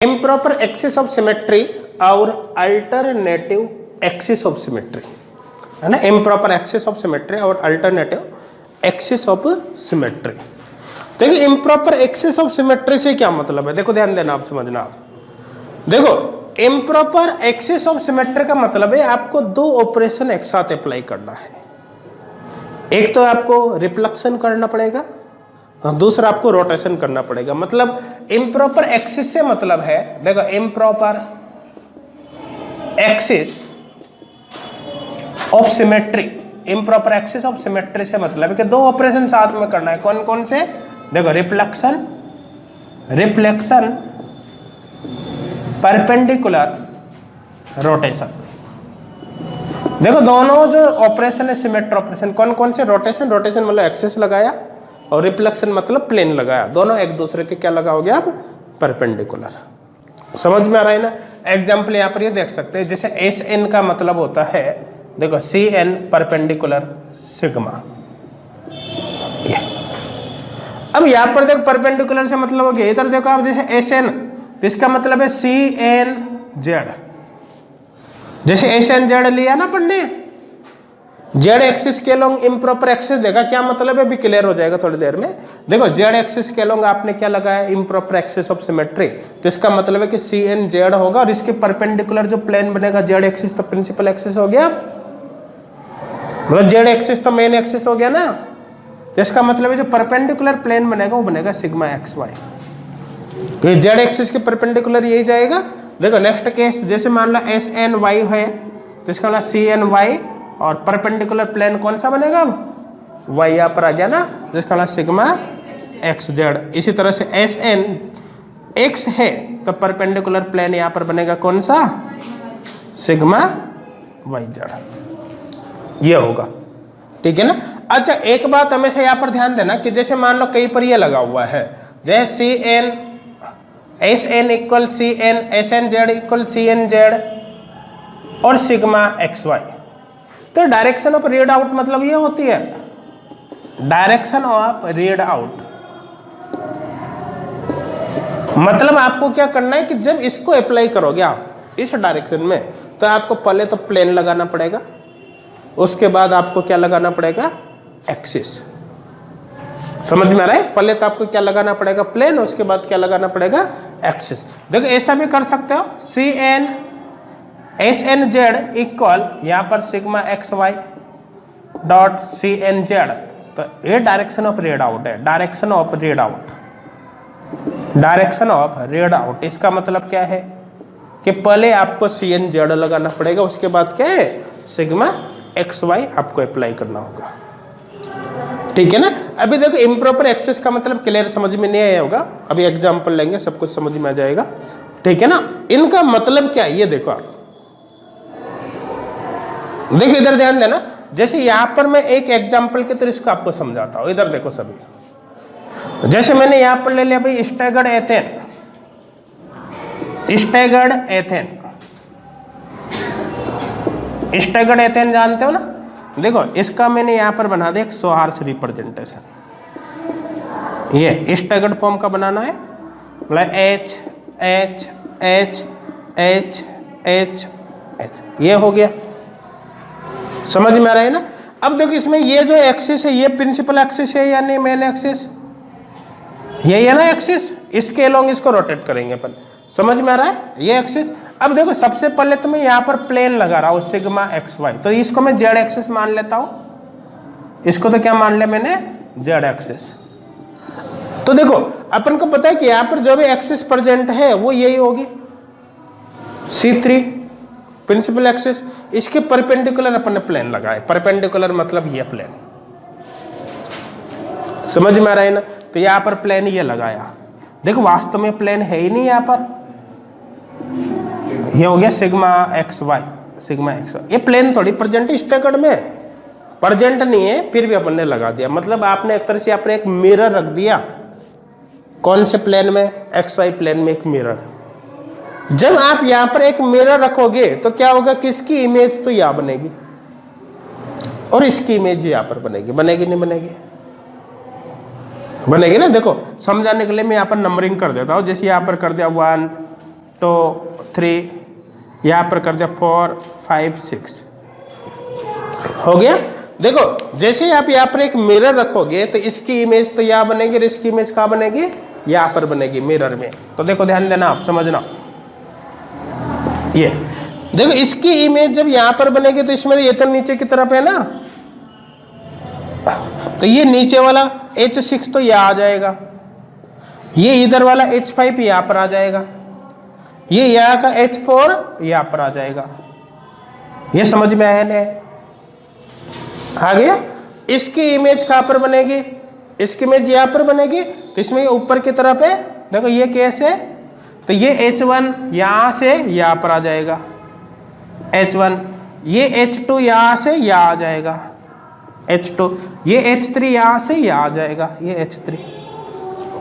Improper axis of symmetry और alternative axis of symmetry है ना। इम्प्रॉपर एक्सिस ऑफ सिमेट्री और अल्टरनेटिव एक्सिस ऑफ सिमेट्री। देखिए improper axis of symmetry से क्या मतलब है, देखो ध्यान देना, आप समझना। आप देखो इम्प्रॉपर एक्सिस ऑफ सिमेट्री का मतलब है आपको दो ऑपरेशन एक साथ अप्लाई करना है। एक तो आपको रिफ्लेक्शन करना पड़ेगा और दूसरा आपको रोटेशन करना पड़ेगा। मतलब इम्प्रॉपर एक्सिस से मतलब है, देखो improper axis of symmetry, improper axis of symmetry से मतलब है कि दो ऑपरेशन साथ में करना है। कौन कौन से? देखो रिफ्लेक्शन, रिफ्लेक्शन, परपेंडिकुलर, रोटेशन। देखो दोनों जो ऑपरेशन है सिमेट्री ऑपरेशन, कौन कौन से? रोटेशन, रोटेशन मतलब एक्सिस लगाया और रिफ्लेक्शन मतलब प्लेन लगाया। दोनों एक दूसरे के क्या लगाओगे आप? परपेंडिकुलर। समझ में आ रहा है ना। एग्जाम्पल यहाँ पर ये देख सकते हैं, जैसे एस एन का मतलब होता है, देखो सी एन परपेंडिकुलर सिग्मा। अब यहाँ पर देखो परपेंडिकुलर से मतलब हो गया, इधर देखो आप जैसे एस एन, तो इसका मतलब है सी एन जेड। जैसे एस एन जेड लिया ना पढ़ने, जेड एक्सिस के लोग इम्प्रॉपर एक्सिस देखा, क्या मतलब है अभी क्लियर हो जाएगा थोड़ी देर में। देखो जेड एक्सिस के लोग आपने क्या लगाया? Improper axis of symmetry. तो इसका मतलब है कि सी एन जेड होगा और इसके परपेंडिकुलर जो प्लेन बनेगा जेड एक्सिस, तो प्रिंसिपल एक्सिस हो गया, मतलब जेड एक्सिस तो मेन एक्सिस हो गया ना। तो इसका मतलब है जो परपेंडिकुलर प्लेन बनेगा वो बनेगा सिग्मा एक्स वाई। तो जेड एक्सिस के परपेंडिकुलर यही जाएगा। देखो नेक्स्ट केस, जैसे मान लो एस एन वाई है, तो इसका मतलब सी एन वाई और परपेंडिकुलर प्लेन कौन सा बनेगा? वाई यहाँ पर आ गया ना, जिसका नाम सिग्मा एक्स जेड। इसी तरह से एस एन एक्स है तो परपेंडिकुलर प्लेन यहाँ पर बनेगा कौन सा? Sigma Y Z. ये होगा, ठीक है ना। अच्छा एक बात हमेशा यहाँ पर ध्यान देना कि जैसे मान लो कहीं पर ये लगा हुआ है, जैसे C N S N equal C N S N Z equal C N Z और सिग्मा एक्स वाई, तो डायरेक्शन ऑफ रीड आउट मतलब ये होती है, डायरेक्शन ऑफ रीड आउट। मतलब आपको क्या करना है कि जब इसको अप्लाई करोगे आप इस डायरेक्शन में, तो आपको पहले तो प्लेन लगाना पड़ेगा, उसके बाद आपको क्या लगाना पड़ेगा? एक्सिस। समझ में आ रहा है? पहले तो आपको क्या लगाना पड़ेगा? प्लेन, उसके बाद क्या लगाना पड़ेगा? एक्सिस। देखो ऐसा भी कर सकते हो, C N S N Z equal यहाँ पर sigma X Y dot C N Z. तो ये डायरेक्शन ऑफ रीड आउट है, direction of read out, direction of read out. इसका मतलब क्या है कि पहले आपको सी एन जेड लगाना पड़ेगा, उसके बाद क्या है? सिग्मा एक्स वाई आपको अप्लाई करना होगा, ठीक है ना। अभी देखो इम्प्रॉपर एक्सिस का मतलब क्लियर समझ में नहीं आया होगा, अभी एग्जाम्पल लेंगे सब कुछ समझ में आ जाएगा, ठीक है ना। इनका मतलब क्या है ये देखो आप, देखो इधर ध्यान देना। जैसे यहां पर मैं एक एग्जांपल के तरह इसको आपको समझाता हूं, इधर देखो सभी। जैसे मैंने यहां पर ले लिया भाई staggered ethane, staggered ethane, staggered ethane जानते हो ना। देखो इसका मैंने यहां पर बना दिया एक सोहार्स रिप्रेजेंटेशन। ये स्टैगर्ड फॉर्म का बनाना है, मतलब H H H H H H, ये हो गया। समझ में आ रहा है ना। अब देखो इसमें ये जो एक्सिस है ये प्रिंसिपल एक्सिस है या नहीं मेन एक्सिस? यही है ना एक्सिस, इसके अलोंग इसको रोटेट करेंगे अपन। समझ में आ रहा है ये एक्सिस। अब देखो सबसे पहले तो मैं यहाँ पर प्लेन लगा रहा हूँ सिग्मा एक्स वाई, तो इसको मैं जेड एक्सिस मान लेता हूँ। इसको तो क्या मान लिया मैंने? Z axis. तो देखो अपन को पता है कि यहाँ पर जो भी एक्सिस प्रेजेंट है वो यही होगी, C3 प्रिंसिपल एक्सिस। इसके परपेंडिकुलर अपन ने प्लेन लगाए, परपेंडिकुलर मतलब ये प्लेन। समझ में आ रहा है ना। तो यहाँ पर प्लेन ये लगाया, देखो वास्तव में प्लेन है ही नहीं यहाँ पर, ये हो गया sigma X Y, sigma X Y. ये प्लेन थोड़ी प्रेजेंट स्टैगर्ड में, प्रेजेंट नहीं है, फिर भी अपन ने लगा दिया। मतलब आपने एक तरह से यहाँ पर एक मिरर रख दिया। कौन से प्लेन में? एक्स वाई प्लेन में एक मिरर। जब आप यहां पर एक मिरर रखोगे तो क्या होगा? किसकी इमेज तो यहां बनेगी और इसकी इमेज यहां पर बनेगी, बनेगी नहीं बनेगी? बनेगी ना। देखो समझाने के लिए मैं यहाँ पर नंबरिंग कर देता हूँ। जैसे यहाँ पर कर दिया 1 2 3, यहाँ पर कर दिया 4 5 6, हो गया। देखो जैसे आप यहाँ पर एक मिरर रखोगे तो इसकी इमेज तो यहाँ बनेगी और इसकी इमेज कहाँ बनेगी, यहाँ पर बनेगी मिरर में। तो देखो ध्यान देना, आप समझना, ये देखो इसकी इमेज जब यहाँ पर बनेगी तो इसमें ये तो नीचे की तरफ है ना, तो ये नीचे वाला H6 तो यहाँ आ जाएगा, ये इधर वाला H5 यहाँ पर आ जाएगा, ये यहाँ का H4 यहाँ पर आ जाएगा। ये समझ में आया ना, आ गया। इसकी इमेज कहाँ पर बनेगी, इसकी इमेज यहाँ पर बनेगी, तो इसमें ये ऊपर की तरफ है। देखो ये केस है, तो ये H1 यहाँ से यहाँ पर आ जाएगा H1, ये H2 यहाँ से यहाँ आ जाएगा H2, ये H3 यहाँ से यहाँ आ जाएगा ये H3।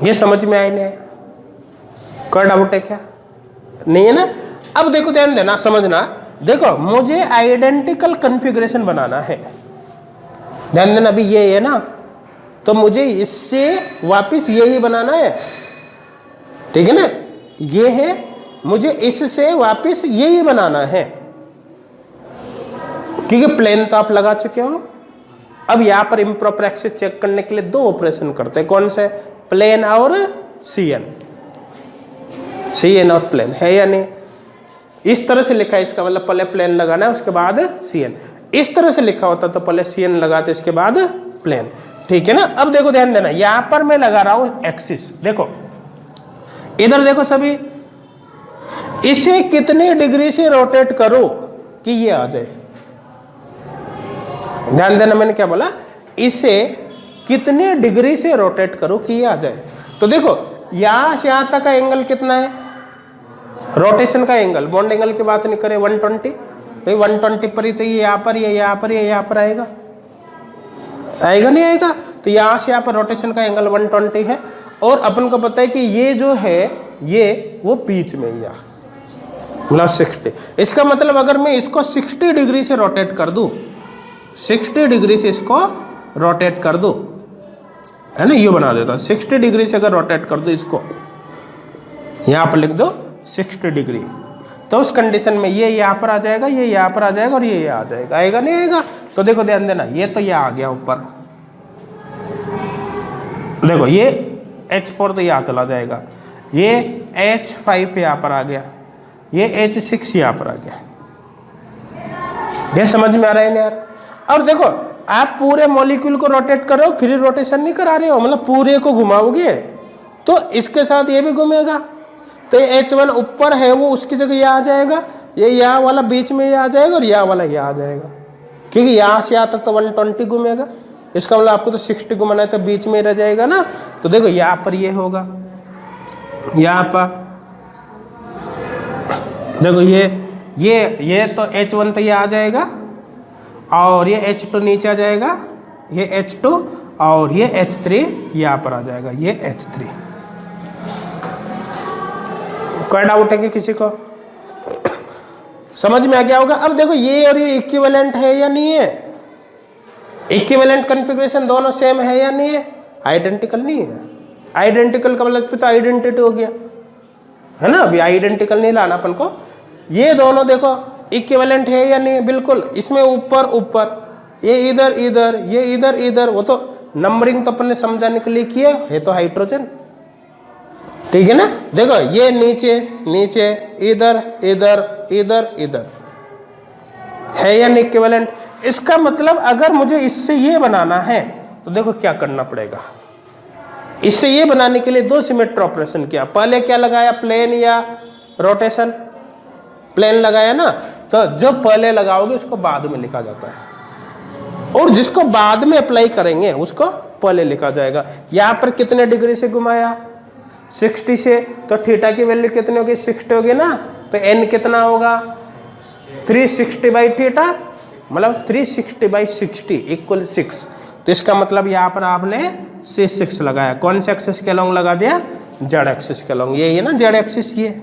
ये समझ में आई नहीं, कोई डाउट है क्या, नहीं है ना। अब देखो ध्यान देना, समझना, देखो मुझे आइडेंटिकल कॉन्फ़िगरेशन बनाना है, ध्यान देना। अभी ये है ना, तो मुझे इससे वापस यही बनाना है, ठीक है ना, ये है, मुझे इससे वापस यही बनाना है, क्योंकि प्लेन तो आप लगा चुके हो। अब यहाँ पर इम्प्रॉपर एक्सिस चेक करने के लिए 2 ऑपरेशन करते हैं, कौन से, प्लेन और CN, CN और प्लेन, है या नहीं। इस तरह से लिखा है, इसका मतलब पहले प्लेन लगाना है उसके बाद CN। इस तरह से लिखा होता तो पहले CN लगाते उसके बाद प्लेन, ठीक है ना। अब देखो ध्यान देना, यहां पर मैं लगा रहा हूं एक्सिस, देखो इधर देखो सभी, इसे कितने डिग्री से रोटेट करो कि ये आ जाए, ध्यान देना मैंने क्या बोला, इसे कितने डिग्री से रोटेट करो कि ये आ जाए। तो देखो यहां से यहां तक का एंगल कितना है, रोटेशन का एंगल, बॉन्ड एंगल की बात नहीं करें, 120, भाई 120 पर ही तो ये यहाँ पर, ये यहाँ पर, ये यहाँ पर आएगा, आएगा नहीं आएगा। तो यहाँ से यहाँ पर रोटेशन का एंगल 120 है, और अपन को पता है कि ये जो है ये वो बीच में ही, मतलब 60। इसका मतलब अगर मैं इसको 60 डिग्री से रोटेट कर दूँ, 60 डिग्री से इसको रोटेट कर दूँ, है ना, ये बना देता, 60 डिग्री से अगर रोटेट कर दो इसको, यहाँ पर लिख दो 60 डिग्री, तो उस कंडीशन में ये यहाँ पर आ जाएगा, ये यहाँ पर आ जाएगा और ये आ जाएगा, आएगा नहीं आएगा। तो देखो ध्यान देना, ये तो ये आ गया ऊपर, देखो ये H4 तो यहाँ चला जाएगा, ये H5 यहाँ पर आ गया, ये H6 यहाँ पर आ गया। ये समझ में आ रहा है ना यार। और देखो आप पूरे मॉलिक्यूल को रोटेट करो, फिर रोटेशन नहीं करा रहे हो, मतलब पूरे को घुमाओगे तो इसके साथ ये भी घूमेगा, तो H1 ऊपर है वो उसकी जगह ये आ जाएगा, ये यहाँ वाला बीच में ये आ जाएगा और यहाँ वाला ये आ जाएगा, क्योंकि यहाँ से यहाँ तक तो 120 घूमेगा, इसका मतलब आपको तो 60 घुमाना है, तो बीच में रह जाएगा ना। तो देखो यहाँ पर ये होगा, यहाँ पर देखो ये तो H1 तो ये आ जाएगा, और ये H2 नीचे आ जाएगा, ये H2 और ये H3 यहाँ पर आ जाएगा, ये H3। कोई डाउट है कि किसी को समझ में आ गया होगा। अब देखो ये और ये इक्विवेलेंट है या नहीं है, इक्विवेलेंट कॉन्फ़िगरेशन दोनों सेम है या नहीं है, आइडेंटिकल नहीं है। आइडेंटिकल का मतलब तो आइडेंटिटी हो गया, है ना, अभी आइडेंटिकल नहीं लाना अपन को। ये दोनों देखो इक्विवेलेंट है या नहीं है, बिल्कुल। इसमें ऊपर ऊपर, ये इधर इधर, ये इधर इधर, वो तो नंबरिंग तो अपन ने समझाने के लिए किया है, तो हाइड्रोजन, ठीक है ना। देखो ये नीचे नीचे, इधर इधर इधर इधर, है या नहीं इक्विवेलेंट। इसका मतलब अगर मुझे इससे ये बनाना है तो देखो क्या करना पड़ेगा। इससे ये बनाने के लिए 2 सिमेट्री ऑपरेशन किया। पहले क्या लगाया, प्लेन या रोटेशन, प्लेन लगाया ना, तो जो पहले लगाओगे उसको बाद में लिखा जाता है, और जिसको बाद में अप्लाई करेंगे उसको पहले लिखा जाएगा। यहाँ पर कितने डिग्री से घुमाया, 60 से, तो थीटा की वैल्यू कितनी होगी, 60 होगी ना, तो n कितना होगा, 360 बाई थीटा, मतलब 360 बाई 60 इक्वल 6। तो इसका मतलब यहाँ पर आपने C6 लगाया, कौन से एक्सिस के लॉन्ग लगा दिया, जेड एक्सिस के लॉन्ग। ये है ना जेड एक्सिस, ये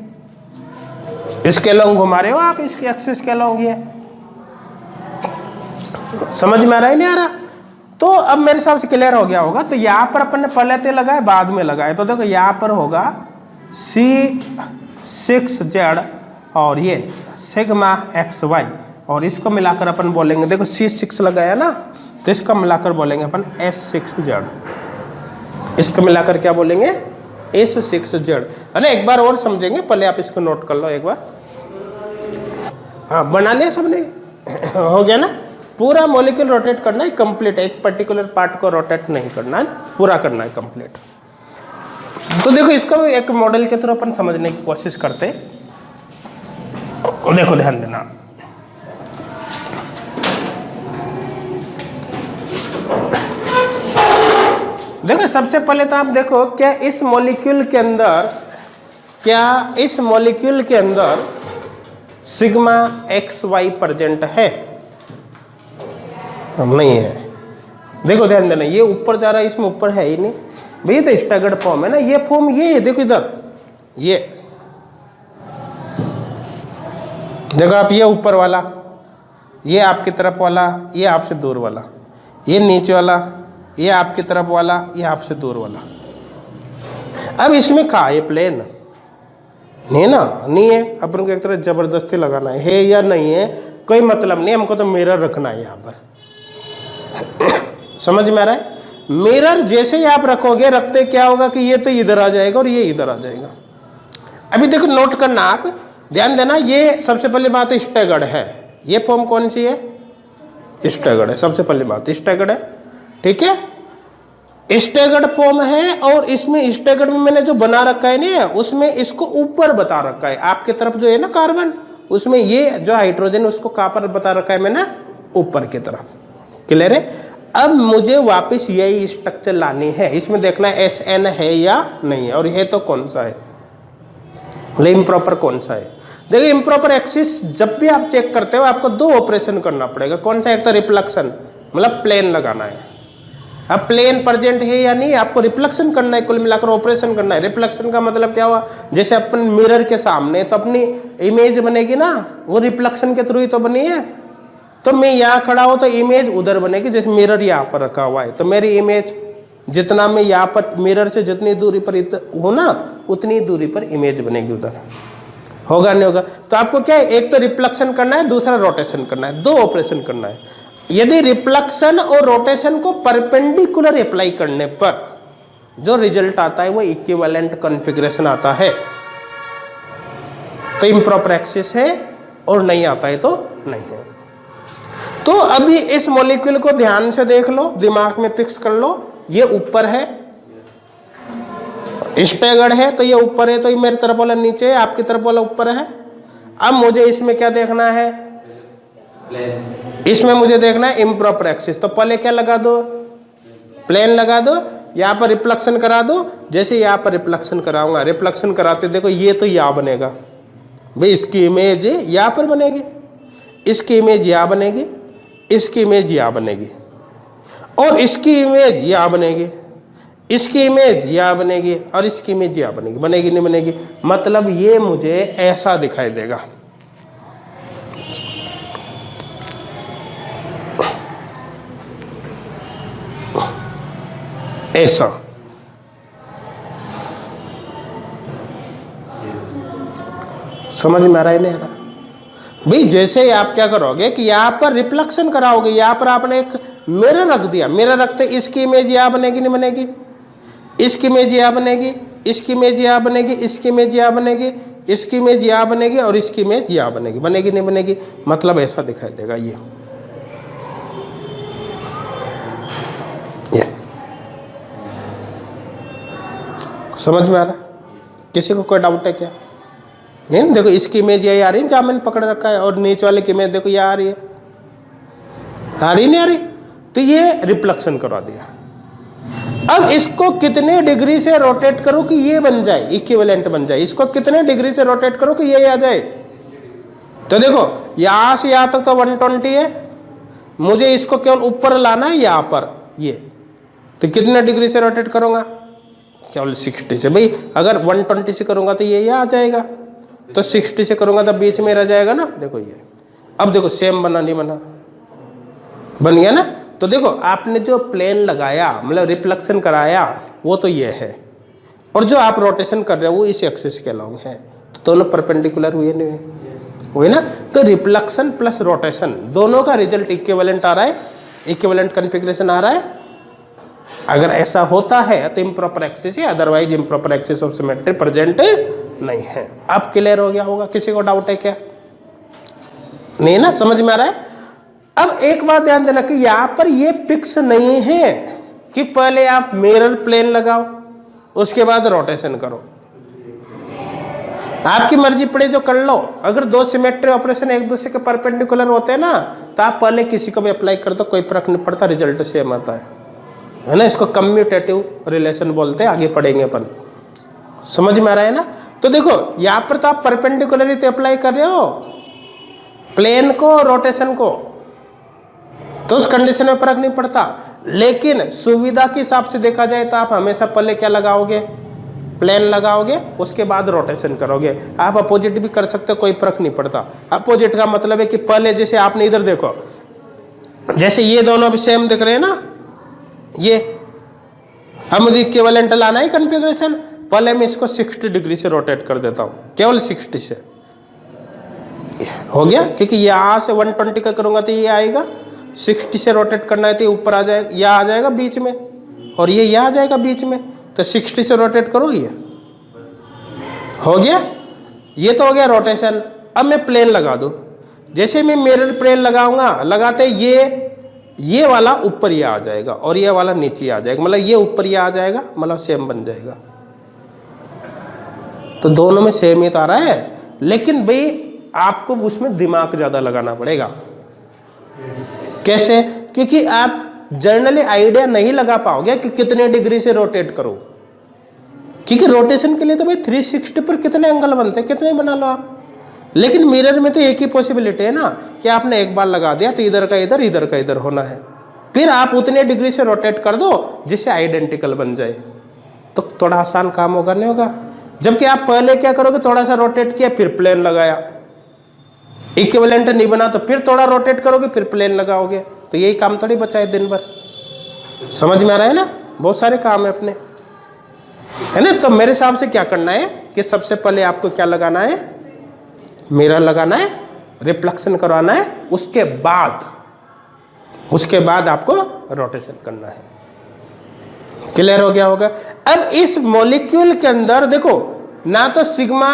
इसके लॉन्ग घुमा रहे हो आप, इसके एक्सिस के लॉन्ग, ये समझ में आ रहा है नहीं आ रहा। तो अब मेरे हिसाब से क्लियर हो गया होगा। तो यहाँ पर अपन ने पहले तो लगाए बाद में लगाए, तो देखो यहाँ पर होगा 6z और ये सिग्मा xy, और इसको मिलाकर अपन बोलेंगे, देखो C6 लगाया ना, तो इसका मिलाकर बोलेंगे अपन S6z, इसको मिलाकर क्या बोलेंगे S6z। अरे एक बार और समझेंगे, पहले आप इसको नोट कर लो एक बार। हाँ बना लिया सबने हो गया ना। पूरा मॉलिक्यूल रोटेट करना है कंप्लीट, एक पर्टिकुलर पार्ट को रोटेट नहीं करना है, पूरा करना है कंप्लीट। तो देखो इसको एक मॉडल के थ्रू अपन समझने की कोशिश करते हैं। देखो ध्यान देना, देखो सबसे पहले तो आप देखो क्या इस मॉलिक्यूल के अंदर सिग्मा XY प्रेजेंट है? नहीं है। देखो ध्यान देना, ये ऊपर जा रहा है, इसमें ऊपर है ही नहीं भैया, तो स्टैगर्ड फॉर्म है ना, ये फॉर्म ये है, देखो इधर, ये देखो आप, ये ऊपर वाला, ये आपकी तरफ वाला, ये आपसे दूर वाला, ये नीचे वाला, ये आपकी तरफ वाला, ये आपसे दूर वाला। अब इसमें कहा ये प्लेन नहीं ना, नहीं है, अपन को एक तरह जबरदस्ती लगाना है या नहीं है कोई मतलब नहीं, हमको तो मिरर रखना है यहाँ पर समझ में आ रहा है? मिरर जैसे ही आप रखोगे, रखते क्या होगा कि ये तो इधर आ जाएगा और ये इधर आ जाएगा। अभी देखो नोट करना, आप ध्यान देना, ये सबसे पहली बात स्टैगर्ड है, ये फॉर्म कौन सी है? स्टैगर्ड है, सबसे पहली बात स्टैगर्ड है, ठीक है, स्टैगर्ड फॉर्म है। और इसमें स्टैगर्ड में मैंने जो बना रखा है ना, उसमें इसको ऊपर बता रखा है, आपके तरफ जो है ना कार्बन, उसमें ये जो हाइड्रोजन उसको कहाँ पर बता रखा है मैंने? ऊपर की तरफ। क्लियर है? अब मुझे वापस यही स्ट्रक्चर लानी है, इसमें देखना है SN है या नहीं है, और ये तो कौन सा है, इम्प्रॉपर कौन सा है। देखिए इम्प्रॉपर एक्सिस जब भी आप चेक करते हो आपको दो ऑपरेशन करना पड़ेगा। कौन सा? एक तो रिफ्लेक्शन, मतलब प्लेन लगाना है। अब प्लेन प्रेजेंट है या नहीं, आपको रिफ्लेक्शन करना है, कुल मिलाकर ऑपरेशन करना है। रिफ्लेक्शन का मतलब क्या हुआ, जैसे अपन मिरर के सामने तो अपनी इमेज बनेगी ना, वो रिफ्लेक्शन के थ्रू ही तो बनी है। तो मैं यहाँ खड़ा हूँ तो इमेज उधर बनेगी, जैसे मिरर यहाँ पर रखा हुआ है, तो मेरी इमेज जितना मैं यहाँ पर मिरर से जितनी दूरी पर हो ना, उतनी दूरी पर इमेज बनेगी उधर। होगा नहीं होगा? तो आपको क्या है, एक तो रिफ्लेक्शन करना है, दूसरा रोटेशन करना है, दो ऑपरेशन करना है। यदि रिफ्लेक्शन और रोटेशन को परपेंडिकुलर अप्लाई करने पर जो रिजल्ट आता है वो इक्विवेलेंट कॉन्फ़िगरेशन आता है, तो इम्प्रॉपर एक्सिस है, और नहीं आता है तो नहीं है। तो अभी इस मॉलिक्यूल को ध्यान से देख लो, दिमाग में फिक्स कर लो, ये ऊपर है, स्टैगर्ड है, तो ये ऊपर है, तो ये मेरी तरफ वाला नीचे है, आपकी तरफ वाला ऊपर है। अब मुझे इसमें क्या देखना है? इसमें मुझे देखना है इम्प्रॉपर एक्सिस। तो पहले क्या लगा दो? प्लेन लगा दो, यहाँ पर रिफ्लेक्शन करा दो। जैसे यहाँ पर रिफ्लेक्शन कराऊंगा, रिफ्लेक्शन कराते देखो ये तो यहाँ बनेगा भाई, इसकी इमेज यहाँ पर बनेगी, इसकी इमेज यहाँ बनेगी, इसकी इमेज यहाँ बनेगी, और इसकी इमेज यहाँ बनेगी, इसकी इमेज यहाँ बनेगी, और इसकी इमेज यहाँ बनेगी। बनेगी नहीं बनेगी? मतलब ये मुझे ऐसा दिखाई देगा। ऐसा समझ में आ रहा है नहीं आ रहा? भाई जैसे ही आप क्या करोगे कि यहाँ पर रिफ्लेक्शन कराओगे, यहाँ पर आपने एक मिरर रख दिया, मिरर रखते इसकी इमेज यहाँ बनेगी नहीं बनेगी? इसकी इमेज यहाँ बनेगी, इसकी इमेज यहाँ बनेगी, इसकी इमेज यहाँ बनेगी, इसकी इमेज यहाँ बनेगी, और इसकी इमेज यहाँ बनेगी। बनेगी नहीं बनेगी? मतलब ऐसा दिखाई देगा ये समझ में आ रहा है? किसी को कोई डाउट है क्या? नहीं, देखो इसकी इमेज यही आ रही है जहाँ मैंने पकड़ रखा है, और नीचे वाले की इमेज देखो यहाँ आ रही है, आ रही नहीं आ रही? तो ये रिफ्लेक्शन करवा दिया। अब इसको कितने डिग्री से रोटेट करो कि ये बन जाए, इक्विवेलेंट बन जाए। इसको कितने डिग्री से रोटेट करो कि ये आ जाए? तो देखो यहाँ से यहाँ तक तो 120 है, मुझे इसको केवल ऊपर लाना है यहाँ पर, ये तो कितने डिग्री से रोटेट करूँगा? केवल 60 से। भाई अगर 120 से करूँगा तो ये आ जाएगा, तो 60 से करूँगा तो बीच में रह जाएगा ना। देखो ये, अब देखो सेम बना नहीं बना? बन गया ना। तो देखो आपने जो प्लेन लगाया, मतलब रिफ्लेक्शन कराया, वो तो ये है, और जो आप रोटेशन कर रहे हो वो इस एक्सिस के अलॉन्ग है। तो दोनों परपेंडिकुलर हुए नहीं हुए? हुए ना। तो रिफ्लेक्शन प्लस रोटेशन दोनों का रिजल्ट इक्विवेलेंट आ रहा है, इक्विवेलेंट कॉन्फ़िगरेशन आ रहा है। अगर ऐसा होता है तो इम्प्रॉपर एक्सिस है, otherwise improper axis of symmetry present नहीं है। अब क्लियर हो गया होगा? किसी को डाउट है क्या? नहीं ना, समझ में आ रहा है? अब एक बात ध्यान देना कि यहां पर ये फिक्स नहीं है कि पहले आप मिरर प्लेन लगाओ उसके बाद रोटेशन करो। आपकी मर्जी पड़े जो कर लो। अगर दो सिमेट्री ऑपरेशन एक दूसरे के परपेंडिकुलर होते हैं ना तो आप पहले किसी को भी अप्लाई कर दो, कोई फर्क नहीं पड़ता, रिजल्ट सेम आता है ना। इसको कम्यूटेटिव रिलेशन बोलते हैं, आगे पढ़ेंगे अपन। समझ में आ रहा है ना? तो देखो यहां पर तो आप परपेंडिकुलरिटी अप्लाई कर रहे हो प्लेन को, रोटेशन को, तो उस कंडीशन में फर्क नहीं पड़ता। लेकिन सुविधा के हिसाब से देखा जाए तो आप हमेशा पहले क्या लगाओगे? प्लेन लगाओगे, उसके बाद रोटेशन करोगे। आप अपोजिट भी कर सकते हो, कोई फर्क नहीं पड़ता। अपोजिट का मतलब है कि पहले जैसे आपने इधर देखो, जैसे ये दोनों भी सेम दिख रहे हैं ना, ये अब मुझे इक्विवेलेंट लाना है कॉन्फ़िगरेशन। पहले मैं इसको 60 डिग्री से रोटेट कर देता हूँ, केवल 60 से हो गया, क्योंकि यहाँ से 120 का करूँगा तो ये आएगा। 60 से रोटेट करना है तो ऊपर आ जाएगा, यह आ जाएगा बीच में, और ये यहाँ आ जाएगा बीच में। तो 60 से रोटेट करो, ये हो गया। ये तो हो गया रोटेशन। अब मैं प्लेन लगा दूँ, जैसे मैं मिरर प्लेन लगाऊंगा, लगाते ये वाला ऊपर ये आ जाएगा और ये वाला नीचे आ जाएगा, मतलब ये ऊपर ये आ जाएगा, मतलब सेम बन जाएगा। तो दोनों में सेम ही तो आ रहा है, लेकिन भाई आपको उसमें दिमाग ज़्यादा लगाना पड़ेगा। कैसे? क्योंकि आप जनरली आइडिया नहीं लगा पाओगे कि कितने डिग्री से रोटेट करो, क्योंकि रोटेशन के लिए तो भाई 360 पर कितने एंगल बनते हैं, कितने बना लो आप। लेकिन मिरर में तो एक ही पॉसिबिलिटी है ना कि आपने एक बार लगा दिया तो इधर का इधर, इधर का इधर होना है, फिर आप उतने डिग्री से रोटेट कर दो जिससे आइडेंटिकल बन जाए, तो थोड़ा आसान काम होगा, नहीं होगा? जबकि आप पहले क्या करोगे, थोड़ा सा रोटेट किया फिर प्लेन लगाया, इक्विवेलेंट नहीं बना तो फिर थोड़ा रोटेट करोगे फिर प्लेन लगाओगे, तो यही काम थोड़ी बचा है दिन भर। समझ में आ रहा है ना? बहुत सारे काम है अपने, है ना। तो मेरे हिसाब से क्या करना है कि सबसे पहले आपको क्या लगाना है? मिरर लगाना है, रिफ्लेक्शन करवाना है, उसके बाद आपको रोटेशन करना है। क्लियर हो गया होगा? अब इस मॉलिक्यूल के अंदर देखो ना तो सिग्मा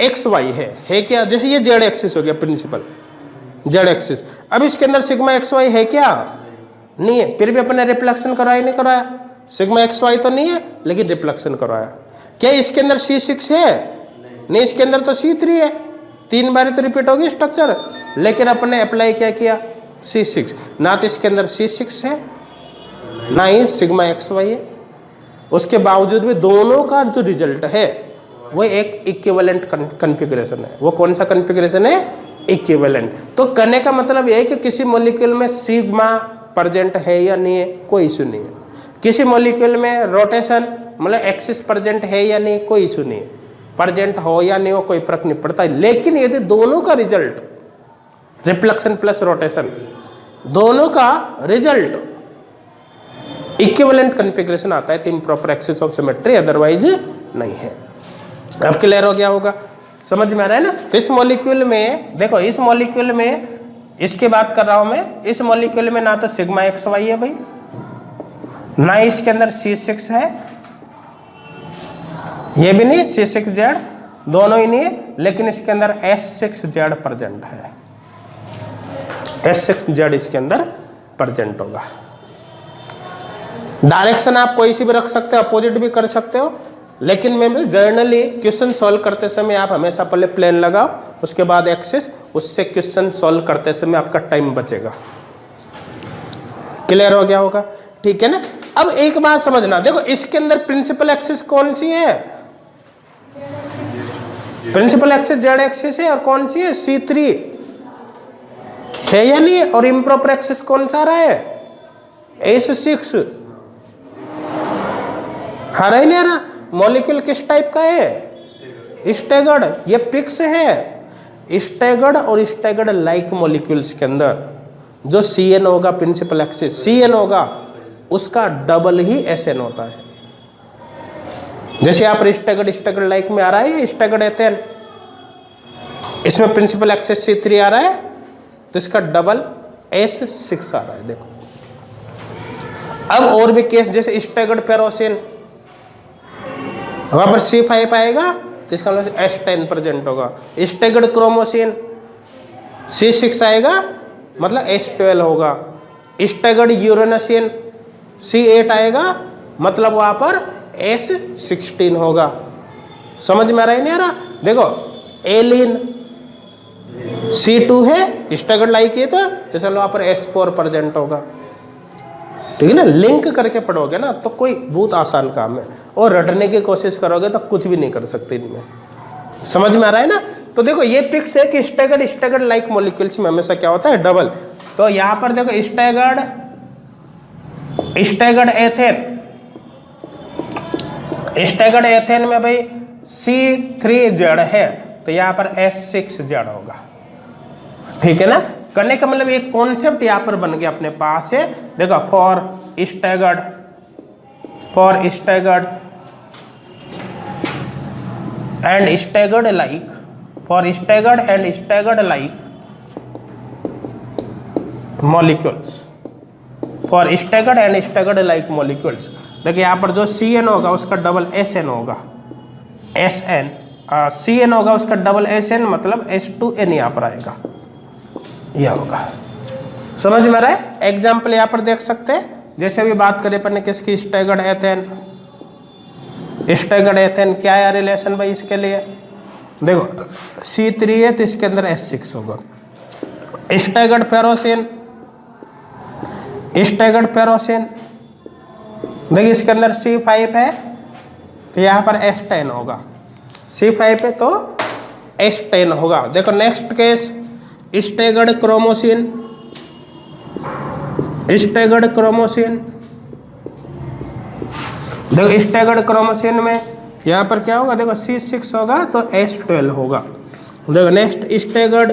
एक्स वाई है क्या? जैसे ये जेड एक्सिस हो गया, प्रिंसिपल जेड एक्सिस। अब इसके अंदर सिग्मा एक्स वाई है क्या? नहीं है। फिर भी अपने रिफ्लेक्शन करवाया नहीं करवाया? सिग्मा एक्स वाई तो नहीं है, लेकिन रिफ्लेक्शन करवाया। क्या इसके अंदर C6 है? नहीं, इसके अंदर तो C3 है। 3 बार तो रिपीट होगी स्ट्रक्चर, लेकिन अपने अप्लाई क्या किया? C6। ना तो इसके अंदर C6 है, ना ही सिग्मा एक्स वाई है। उसके बावजूद भी दोनों का जो रिजल्ट है वो एक इक्विवेलेंट कॉन्फ़िगरेशन है। वो कौन सा कॉन्फ़िगरेशन है? इक्विवेलेंट। तो कहने का मतलब यह है कि किसी मॉलिक्यूल में सिग्मा प्रेजेंट है या नहीं है, कोई इशू नहीं है। किसी मॉलिक्यूल में रोटेशन मतलब एक्सिस प्रेजेंट है या नहीं, कोई इशू नहीं है। प्रेजेंट हो या नहीं हो कोई फर्क नहीं पड़ता। लेकिन यदि दोनों का रिजल्ट रिफ्लेक्शन प्लस रोटेशन, दोनों का रिजल्ट इक्विवेलेंट कॉन्फ़िगरेशन आता है तो improper axis of symmetry, otherwise नहीं है। अब क्लियर हो गया होगा? समझ में आ रहा है ना? तो इस मॉलिक्यूल में देखो, इस मॉलिक्यूल में इसकी बात कर रहा हूं मैं, इस मॉलिक्यूल में ना तो सिग्मा एक्स वाई है भाई, ना इसके अंदर C6 है, ये भी नहीं, C6Z दोनों ही नहीं है, लेकिन इसके अंदर S6Z प्रेजेंट है। S6Z इसके अंदर प्रेजेंट होगा। डायरेक्शन आप कोई सी भी रख सकते हो, अपोजिट भी कर सकते हो, लेकिन मैं जनरली क्वेश्चन सॉल्व करते समय आप हमेशा पहले प्लेन लगाओ, उसके बाद एक्सिस, उससे क्वेश्चन सॉल्व करते समय आपका टाइम बचेगा। क्लियर हो गया होगा? ठीक है ना? अब एक बात समझना, देखो इसके अंदर प्रिंसिपल एक्सिस कौन सी है? प्रिंसिपल एक्सिस जेड एक्सिस है, और कौन सी है? C3 है या नहीं? और इम्प्रॉपर एक्सिस कौन सा आ रहा है? S6। आ रहा ही नहीं आ रहा? मॉलिक्यूल किस टाइप का है? स्टैगर्ड। ये फिक्स है। स्टैगर्ड और स्टैगर्ड लाइक मॉलिक्यूल्स के अंदर जो Cn होगा, प्रिंसिपल एक्सिस Cn होगा, उसका डबल ही Sn होता है। जैसे आप स्टैगर्ड लाइक में आ रहा है, स्टैगर्ड एथेन इसमें प्रिंसिपल एक्सेस C3 आ रहा है तो इसका डबल S6 आ रहा है। देखो अब और भी केस, जैसे स्टैगर्ड पेरोसिन, वहां पर C5 आएगा तो इसका मतलब S10 प्रेजेंट होगा। स्टैगर्ड क्रोमोसिन C6 आएगा मतलब S12 होगा। स्टैगर्ड यूरेनसिन C8 आएगा मतलब वहां पर S16 होगा। समझ में आ रहा है नहीं आ रहा? देखो एलिन C2 है, स्टैगर्ड लाइक है तो जैसे वहां पर S4 प्रेजेंट होगा। ठीक है ना, लिंक करके पढ़ोगे ना तो कोई बहुत आसान काम है, और रटने की कोशिश करोगे तो कुछ भी नहीं कर सकते इनमें। समझ में आ रहा है ना? तो देखो ये फिक्स है कि स्टैगर्ड लाइक मॉलिक्यूल्स में हमेशा क्या होता है, डबल। तो यहां पर देखो स्टैगर्ड एथेन में भाई C3Z है तो यहां पर S6Z होगा। ठीक है ना, करने का मतलब एक कॉन्सेप्ट यहां पर बन गया अपने पास है। देखो for staggered and staggered like, for staggered and staggered like molecules, for staggered and staggered like molecules. देखिए यहाँ पर जो CN होगा उसका डबल SN होगा, CN होगा उसका डबल SN मतलब S2N यहाँ पर आएगा, यह होगा। समझ में आ रहा है? एग्जाम्पल यहाँ पर देख सकते हैं, जैसे भी बात करें अपन ने किसकी, स्टैगर्ड एथेन क्या है रिलेशन भाई इसके लिए? देखो C3 है तो इसके अंदर S6 होगा। स्टैगर्ड पेरोसिन देखिए इसके अंदर C5 है तो यहाँ पर S10 होगा, C5 है तो S10 होगा। देखो नेक्स्ट केस स्टैगर्ड क्रोमोसिन देखो स्टैगर्ड क्रोमोसिन में यहाँ पर क्या होगा, देखो C6 होगा तो S12 होगा। देखो नेक्स्ट स्टैगर्ड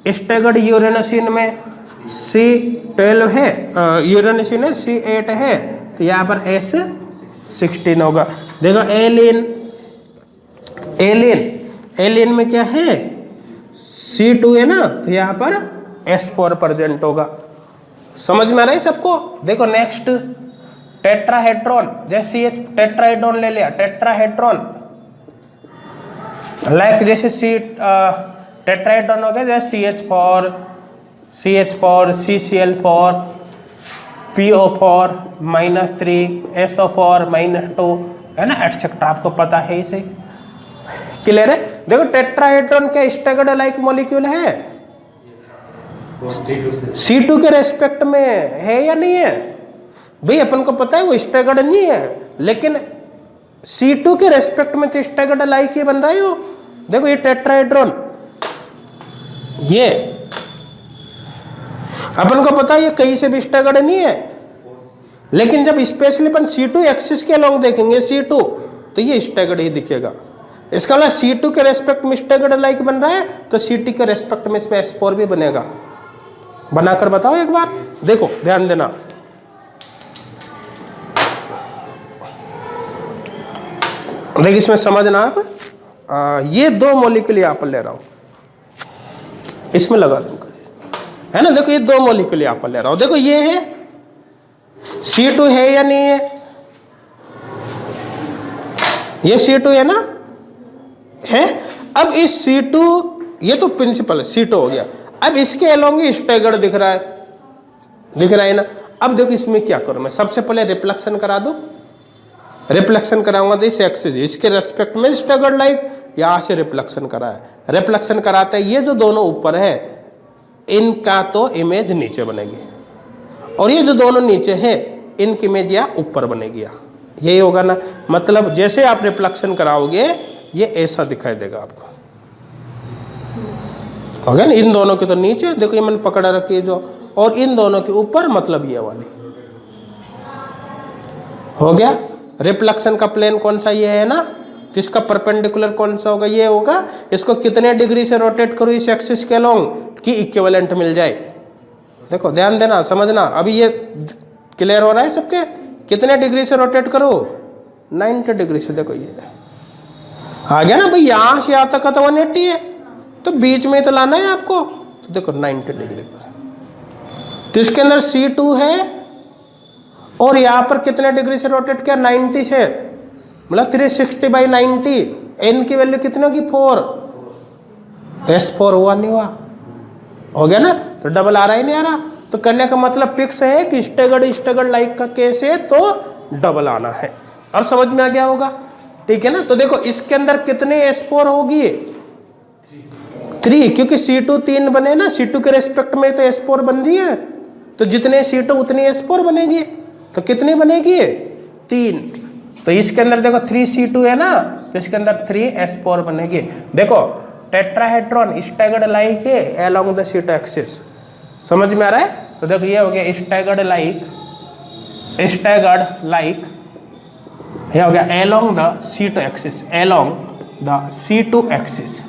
स्टैगर्ड यूरेनोसिन में C12 है, यूरेनोसिन है C8 है तो यहाँ पर S16 होगा। देखो एलिन में क्या है, C2 है ना तो यहाँ पर S4 प्रेजेंट होगा। समझ में आ रहा है सबको? देखो नेक्स्ट टेट्राहेड्रॉन, जैसे टेट्राहेड्रॉन ले लिया, टेट्राहेड्रॉन लाइक जैसे टेट्राहेड्रॉन हो गया जैसे CH4 CCl4 PO4 -3 SO4 -2 है ना, एटसेट्रा। आपको पता है इसे, क्लियर है? देखो टेट्राहेड्रॉन क्या स्टैगर्ड लाइक मॉलिक्यूल है? C2 के रेस्पेक्ट में है या नहीं है भाई? अपन को पता है वो स्टैगर्ड नहीं है, लेकिन C2 के रेस्पेक्ट में तो स्टैगर्ड लाइक ही बन रहा है वो। देखो ये टेट्राहेड्रॉन, ये अपन को पता है ये कहीं से भी स्टैगर्ड नहीं है, लेकिन जब स्पेशली अपन C2 एक्सिस के अलोंग देखेंगे C2 तो ये स्टैगर्ड ही दिखेगा। इसका मतलब C2 के रेस्पेक्ट में स्टैगर्ड लाइक बन रहा है तो C2 के रेस्पेक्ट में इसमें S4 भी बनेगा। बनाकर बताओ एक बार, देखो ध्यान देना। देखिए इसमें समझना आप, ये दो मॉलिक्यूल यहाँ पर ले रहा हूं, इसमें लगा दूंगा, है ना। देखो ये दो मॉलिक्यूल यहाँ पर ले रहा हूं, देखो ये है C2 है या नहीं है? ये C2 है ना, है। अब इस C2, ये तो प्रिंसिपल है, C2 हो गया। अब इसके अलोंग स्टैगर्ड दिख रहा है ना। अब देखो इसमें क्या करूं मैं, सबसे पहले रिफ्लेक्शन करा दूं। रिफ्लेक्शन कराऊंगा तो इस एक्सिस, इसके रेस्पेक्ट में स्टैगर्ड लाइक, यहां से रिफ्लेक्शन करा है। रिफ्लेक्शन कराते ये जो दोनों ऊपर है इनका तो इमेज नीचे बनेगी, और ये जो दोनों नीचे है इनकी इमेज या ऊपर बनेगी। यही होगा ना, मतलब जैसे आप रिफ्लेक्शन कराओगे ये ऐसा दिखाई देगा आपको, हो गया ना। इन दोनों के तो नीचे देखो, ये मैंने पकड़ा रखी है जो, और इन दोनों के ऊपर मतलब ये वाली, हो गया। रिफ्लेक्शन का प्लेन कौन सा, ये है ना, तो इसका परपेंडिकुलर कौन सा होगा, ये होगा। इसको कितने डिग्री से रोटेट करो इस एक्सिस के अलोंग कि इक्विवेलेंट मिल जाए। देखो ध्यान देना, समझना। अभी ये क्लियर हो रहा है सबके? कितने डिग्री से रोटेट करो 90 डिग्री से। देखो ये आ गया ना भाई, यहाँ से यहाँ तक का तो 180 है, तो बीच में तो लाना है आपको। तो देखो 90 डिग्री पर, तो इसके अंदर C2 है और यहाँ पर कितने डिग्री से रोटेट किया, 90 से, मतलब 360/90। n की वैल्यू कितनी होगी, 4, तो S4 हुआ नहीं हुआ, हो गया ना। तो डबल आ रहा ही नहीं आ रहा, तो करने का मतलब फिक्स है कि स्टैगर्ड लाइक का केस है तो डबल आना है। अब समझ में आ गया होगा, ठीक है ना। तो देखो इसके अंदर कितने S4 होगी, 3, क्योंकि C2 3 बने ना, C2 के रेस्पेक्ट में तो S4 बन रही है, तो जितने C2 उतनी S4 बनेगी। तो कितनी बनेगी, 3। तो इसके अंदर देखो 3C2 है ना, तो इसके अंदर 3S4 बनेगी। देखो टेट्राहेड्रॉन स्टैगर्ड लाइक है अलोंग द C2 एक्सिस, समझ में आ रहा है। तो देखो ये हो गया स्टैगर्ड लाइक, ये हो गया along the C2 axis, along the C2 axis.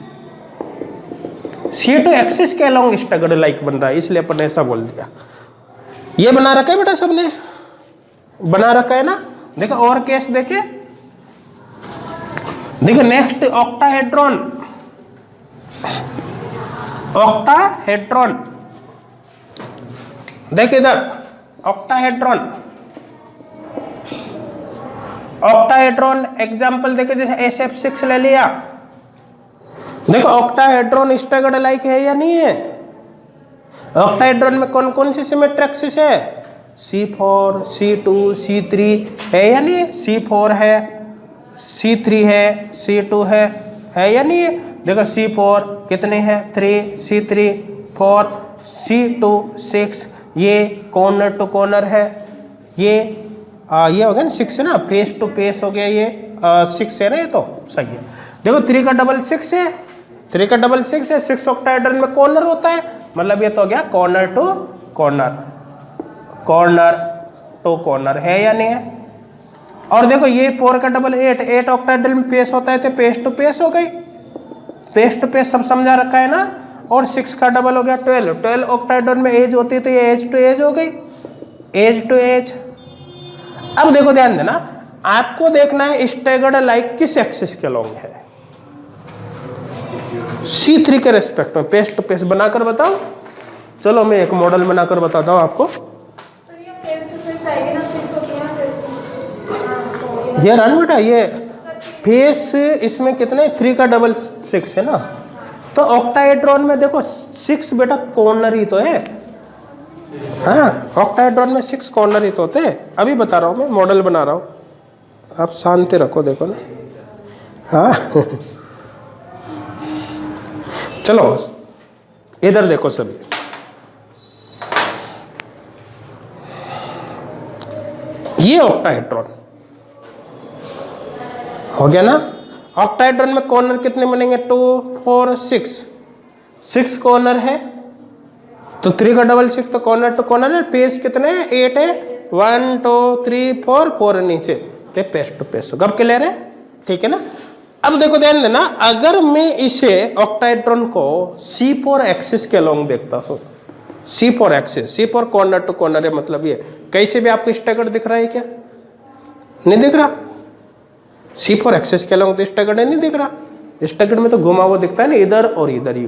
C2 axis के अलोंग स्टैगर्ड लाइक बन रहा है, इसलिए अपन ने ऐसा बोल दिया। ये बना रखा है बेटा, सबने बना रखा है ना। देखो और केस देखे, देखो नेक्स्ट ऑक्टाहेड्रॉन, देख इधर ऑक्टाहेड्रॉन एग्जाम्पल देखे, जैसे SF6 ले लिया। देखो ऑक्टाहेड्रॉन स्टैगर्ड लाइक है या नहीं है। ऑक्टाहेड्रॉन में कौन कौन सी सिमेट्री एक्सिस है, C4, C2, C3 है या नहीं, C4 है, C3 है, C2 है या नहीं है। देखो C4 कितने हैं, 3, C3 4, C2 6, ये कॉर्नर टू कॉर्नर है, ये हो गया ना 6 है ना, फेस टू फेस हो गया, ये 6 है ना, ये तो सही है। देखो 3 का डबल 6 है, 3 का डबल 6 है, 6 ऑक्टाहेड्रॉन में कॉर्नर होता है, मतलब ये तो हो गया कॉर्नर टू कॉर्नर है या नहीं है। और देखो ये 4 का डबल 8 ऑक्टाहेड्रॉन में पेश होता है, तो पेश टू पेश हो गई, पेश टू पेश सब समझा रखा है ना। और 6 का डबल हो गया 12 ऑक्टाहेड्रॉन में एज होती है, तो ये एज टू एज हो गई, एज टू एज। अब देखो ध्यान देना, आपको देखना है स्टैगर्ड लाइक किस एक्सिस के अलोंग है, C3 के रेस्पेक्ट में। पेश टू पेश बनाकर बताओ, चलो मैं एक मॉडल बनाकर बताता हूँ आपको। ये रन बेटा, ये फेस इसमें कितने, 3 का डबल 6 है ना, तो ऑक्टाहेड्रॉन में देखो 6 बेटा कॉर्नर ही तो है। हाँ ऑक्टाहेड्रॉन में 6 कॉर्नर ही तो होते हैं। अभी बता रहा हूँ मैं, मॉडल बना रहा हूँ, आप शांति रखो, देखो ना। हाँ चलो इधर देखो सभी, ये ऑक्टाहेड्रॉन हो गया ना। ऑक्टाहेड्रॉन में कॉर्नर कितने बनेंगे, 2 4 6 कॉर्नर है, तो 3 का डबल 6 तो कॉर्नर टू कॉर्नर है। पेज कितने हैं, 8 है, 1 2 3 4 नीचे, तो पेज टू पेज। कब क्लियर है, ठीक है ना। अब देखो ध्यान देना, अगर मैं इसे ऑक्टाहेड्रॉन को C4 एक्सिस के अलोंग देखता हूँ, C4 axis, C4 corner to corner है, मतलब ये कैसे भी आपको स्टैगर्ड दिख रहा है क्या, नहीं दिख रहा। C4 एक्सिस के अलोंग तो स्टैगर्ड नहीं दिख रहा, स्टैगर्ड में तो घुमा हुआ दिखता है ना, इधर और इधर ही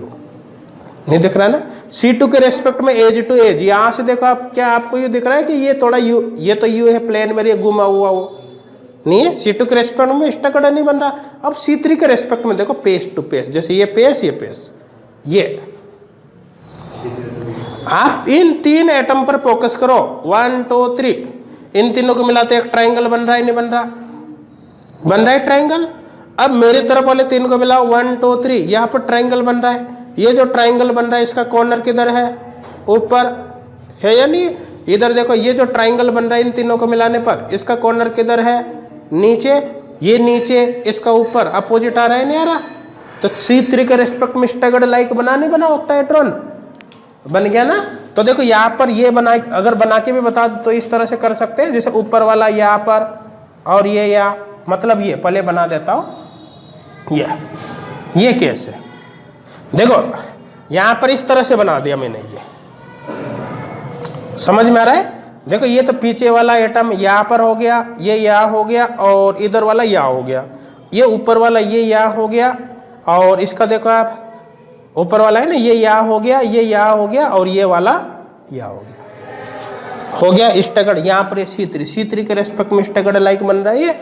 नहीं दिख रहा है ना। C2 के रेस्पेक्ट में एज टू एज, यहाँ से देखो आप, क्या आपको ये दिख रहा है कि ये थोड़ा U, ये तो U है प्लेन में, ये घुमा हुआ वो नहीं है। C2 के रेस्पेक्ट में स्टैगर्ड नहीं बन रहा। अब C3 के रेस्पेक्ट में देखो पेस टू पेस, जैसे ये पेस, ये पेस, ये आप इन 3 एटम पर फोकस करो, 1 2 3, इन तीनों को मिलाते एक ट्राइंगल बन रहा है, नहीं बन रहा, बन रहा है ट्राइंगल। अब मेरी तरफ वाले 3 को मिलाओ, 1 2 3, यहाँ पर ट्राइंगल बन रहा है। ये जो ट्राइंगल बन रहा है इसका कॉर्नर किधर है, ऊपर है या नहीं। इधर देखो ये जो ट्राइंगल बन रहा है इन तीनों को मिलाने पर, इसका कॉर्नर किधर है, नीचे, ये नीचे, इसका ऊपर, अपोजिट आ रहा है नहीं आ रहा। तो C3 के रेस्पेक्ट में स्टैगर्ड लाइक बना नहीं बना ऑक्टाहेड्रॉन, बन गया ना। तो देखो यहाँ पर ये बना, अगर बना के भी बता तो इस तरह से कर सकते हैं, जैसे ऊपर वाला यहाँ पर और ये यहाँ, मतलब ये पहले बना देता हूँ, ये केस है। देखो यहाँ पर इस तरह से बना दिया मैंने, ये समझ में आ रहा है। देखो ये तो पीछे वाला एटम यहाँ पर हो गया, ये यहाँ हो गया, और इधर वाला यहाँ हो गया, ये ऊपर वाला ये यहाँ हो गया, और इसका देखो आप ऊपर वाला है ना, ये यहाँ हो गया, ये यहाँ हो गया, और ये वाला यहाँ हो गया स्टैगर्ड। यहाँ पर C3 के रेस्पेक्ट में स्टैगर्ड लाइक बन रहा है ये,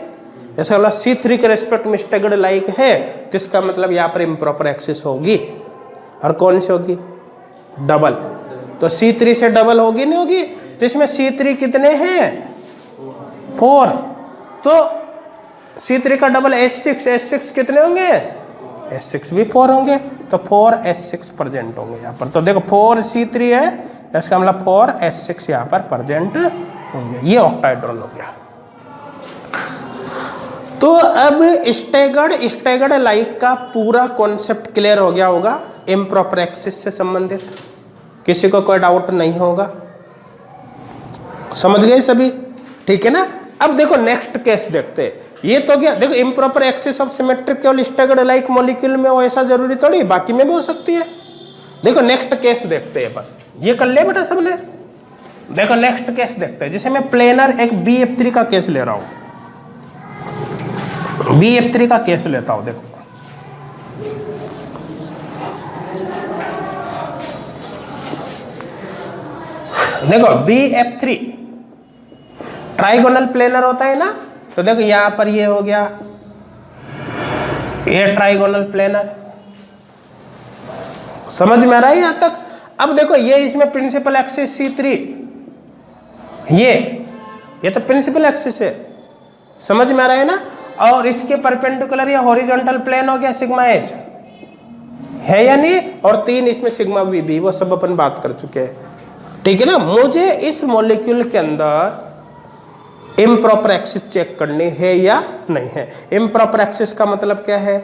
जैसे वाला C3 के रेस्पेक्ट में स्टैगर्ड लाइक है, तो इसका मतलब यहाँ पर इम्प्रॉपर एक्सिस होगी। और कौन सी होगी? डबल। तो C3 से डबल होगी नहीं होगी? तो इसमें C3 कितने हैं? 4। तो C3 का डबल S6 कितने होंगे? S6 भी 4 होंगे, तो 4S6 प्रेजेंट होंगे यहाँ पर। तो देखो 4C3 है, इसका मतलब 4S6 यहाँ पर प्रेजेंट होंगे। ये ऑक्टाहेड्रॉन हो गया। तो अब स्टैगर्ड लाइक का पूरा कॉन्सेप्ट क्लियर हो गया होगा इम्प्रॉपर एक्सिस से संबंधित। किसी को कोई डाउट नहीं होगा, समझ गए सभी? ठीक है ना। अब देखो नेक्स्ट केस देखते हैं। ये तो क्या, देखो इम्प्रॉपर एक्सिस ऑफ सिमेट्रिक केवल स्टैगर्ड लाइक मॉलिक्यूल में हो ऐसा जरूरी थोड़ी, बाकी में भी हो सकती है। देखो नेक्स्ट केस देखते हैं, बस ये कर ले बेटा सबने। देखो नेक्स्ट केस देखते हैं, जैसे मैं प्लेनर एक BF3 का केस ले रहा हूं, BF3 का केस लेता हूं। देखो BF3 ट्राइगोनल प्लेनर होता है ना, तो देखो यहां पर ये हो गया, ये ट्राइगोनल प्लेनर। समझ में आ रहा है यहां तक? अब देखो ये इसमें प्रिंसिपल एक्सिस C3, ये तो प्रिंसिपल एक्सिस है, समझ में आ रहा है ना। और इसके परपेंडिकुलर या हॉरिजॉन्टल प्लेन हो गया सिग्मा H, है या नहीं? और 3 इसमें सिग्मा VB, वो सब अपन बात कर चुके हैं। ठीक है ना। मुझे इस मॉलिक्यूल के अंदर इम्प्रॉपर एक्सिस चेक करनी है या नहीं है। इम्प्रॉपर एक्सिस का मतलब क्या है?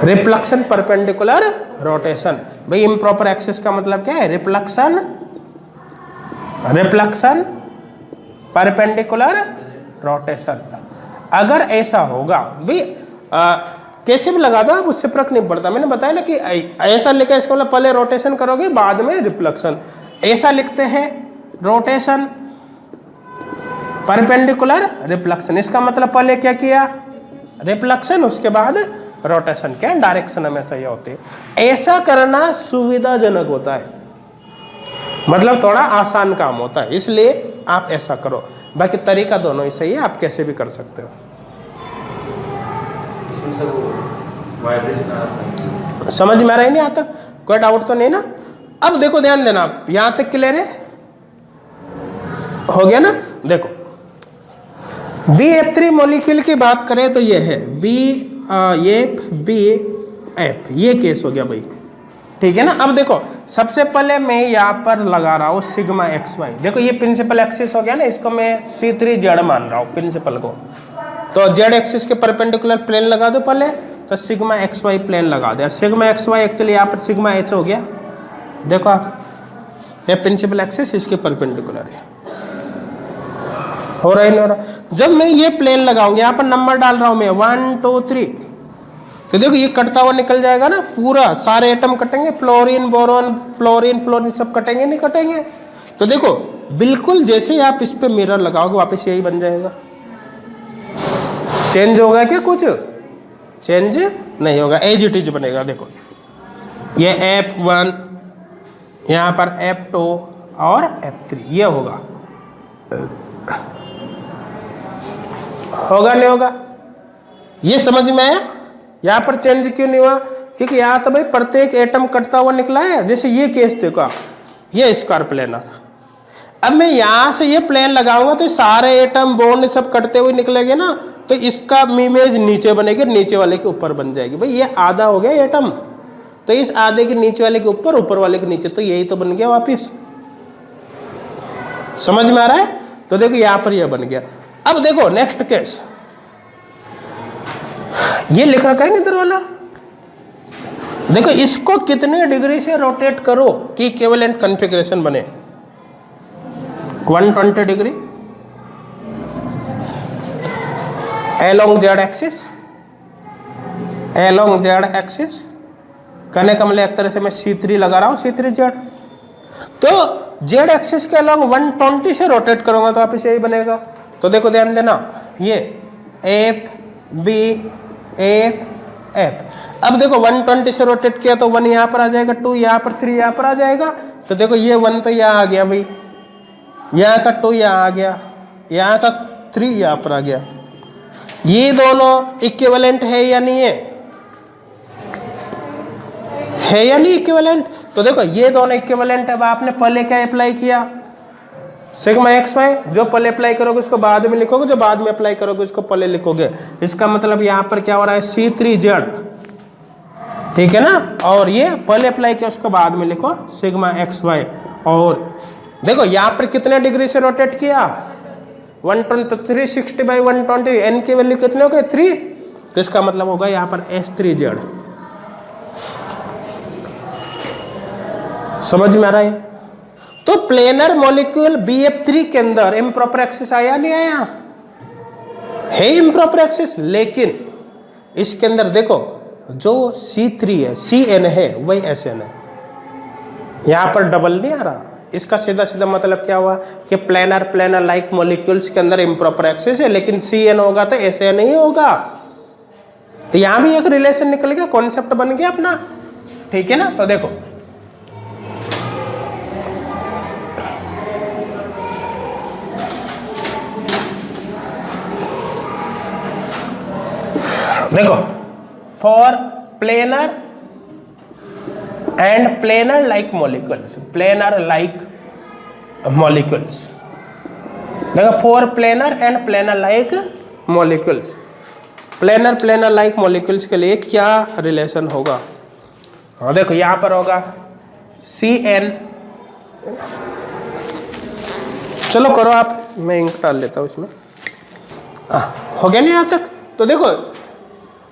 Reflection perpendicular rotation. भाई इम्प्रॉपर एक्सिस का मतलब क्या है? Reflection perpendicular rotation. अगर ऐसा होगा भाई कैसे भी लगा दो आप, उससे फर्क नहीं पड़ता। मैंने बताया ना कि ऐसा लिखा, इसको मतलब पहले रोटेशन करोगे बाद में रिफ्लेक्शन। ऐसा लिखते हैं रोटेशन परपेंडिकुलर रिफ्लेक्शन, इसका मतलब पहले क्या किया? रिफ्लेक्शन, उसके बाद रोटेशन। क्या डायरेक्शन हमेशा ये होती है। ऐसा करना सुविधाजनक होता है, मतलब थोड़ा आसान काम होता है, इसलिए आप ऐसा करो। बाकी तरीका दोनों ही सही है, आप कैसे भी कर सकते हो। समझ में आ रहा है नहीं यहाँ तक? कोई डाउट तो नहीं ना? अब देखो ध्यान देना, आप यहां तक क्लियर है? हो गया ना। देखो BF3 मॉलिक्यूल की बात करें तो ये है BF, ये केस हो गया भाई। ठीक है ना। अब देखो सबसे पहले मैं यहाँ पर लगा रहा हूँ सिग्मा XY। देखो ये प्रिंसिपल एक्सिस हो गया ना, इसको मैं C3Z मान रहा हूँ प्रिंसिपल को। तो Z एक्सिस के परपेंडिकुलर प्लेन लगा दो पहले, तो सिग्मा XY प्लेन लगा दे। सिग्मा XY एक्चुअली यहाँ पर सिग्मा H हो गया। देखो आप, ये प्रिंसिपल एक्सिस इसके परपेंडिकुलर है। हो रहा है नहीं हो रहा? जब मैं ये प्लेन लगाऊंगा, यहाँ पर नंबर डाल रहा हूँ मैं 1 2 3, तो देखो ये कटता हुआ निकल जाएगा ना, पूरा सारे एटम कटेंगे, फ्लोरीन बोरोन फ्लोरीन सब कटेंगे नहीं कटेंगे? तो देखो बिल्कुल जैसे आप इस पे मिरर लगाओगे वापस यही बन जाएगा। चेंज होगा क्या? कुछ चेंज नहीं होगा, एज इट इज बनेगा। देखो ये F1, यहाँ पर F2 और F3 ये होगा नहीं होगा? ये समझ में आया? यहाँ पर चेंज क्यों नहीं हुआ? क्योंकि यहाँ तो भाई प्रत्येक एटम कटता हुआ निकला है। जैसे ये केस देखो, ये स्क्वायर प्लेनर। अब मैं यहाँ से ये प्लेन लगाऊंगा तो सारे एटम बॉन्ड सब कटते हुए निकलेंगे ना, तो इसका इमेज नीचे बनेगी, नीचे वाले के ऊपर बन जाएगी। भाई ये आधा हो गया एटम, तो इस आधे के नीचे वाले के ऊपर, ऊपर वाले के नीचे, तो यही तो बन गया वापिस। समझ में आ रहा है? तो देखो यहाँ पर यह बन गया। अब देखो नेक्स्ट केस, ये लिख रखा है ना इधर वाला। देखो इसको कितने डिग्री से रोटेट करो कि इक्विवेलेंट कॉन्फ़िगरेशन बने? 120 डिग्री along Z एक्सिस। कहने का मतलब एक तरह से मैं C3 लगा रहा हूँ, C3Z। तो जेड एक्सिस के अलॉन्ग 120 से रोटेट करूंगा तो आप इसे यही बनेगा। तो देखो ध्यान देना, ये एफ बी एफ एफ। अब देखो 120 से रोटेट किया तो 1 यहाँ पर आ जाएगा, 2 यहाँ पर, 3 यहाँ पर आ जाएगा। तो देखो ये 1 तो यहाँ आ गया भाई, यहाँ का 2 यहाँ आ गया, यहाँ का 3 यहाँ पर आ गया। ये दोनों इक्विवेलेंट है या नहीं है या नहीं इक्विवेलेंट? तो देखो ये दोनों इक्विवेलेंट है। अब आपने पहले क्या अप्लाई किया, सिग्मा एक्स वाई, जो पहले अप्लाई करोगे उसको बाद में लिखोगे, जो बाद में अप्लाई करोगे उसको पहले लिखोगे। इसका मतलब यहाँ पर क्या हो रहा है, C3Z, ठीक है ना। और ये पहले अप्लाई किया उसको बाद में लिखो सिग्मा एक्स वाई। और देखो यहाँ पर कितने डिग्री से रोटेट किया, 120, तो 360/120, एन की वैल्यू कितने हो गए, 3। तो इसका मतलब होगा यहाँ पर S3Z। समझ में आ रहा है? तो प्लेनर मॉलिक्यूल BF3 के अंदर इम्प्रॉपर एक्सिस आया नहीं आया, है इम्प्रॉपर एक्सिस, लेकिन इसके अंदर देखो जो C3 है, CN है, वही SN है, यहां पर डबल नहीं आ रहा। इसका सीधा सीधा मतलब क्या हुआ कि प्लेनर लाइक मॉलिक्यूल्स के अंदर इम्प्रॉपर एक्सिस है, लेकिन CN होगा तो SN ही होगा। तो यहां भी एक रिलेशन निकल गया, कॉन्सेप्ट बन गया अपना, ठीक है ना। तो देखो for planar and planar like molecules, planar like molecules, देखो for planar and planar like molecules, planar like molecules के लिए क्या रिलेशन होगा। हाँ देखो यहाँ पर होगा CN, चलो करो आप, मैं इंक डाल लेता हूँ इसमें। हो गया नहीं यहाँ तक? तो देखो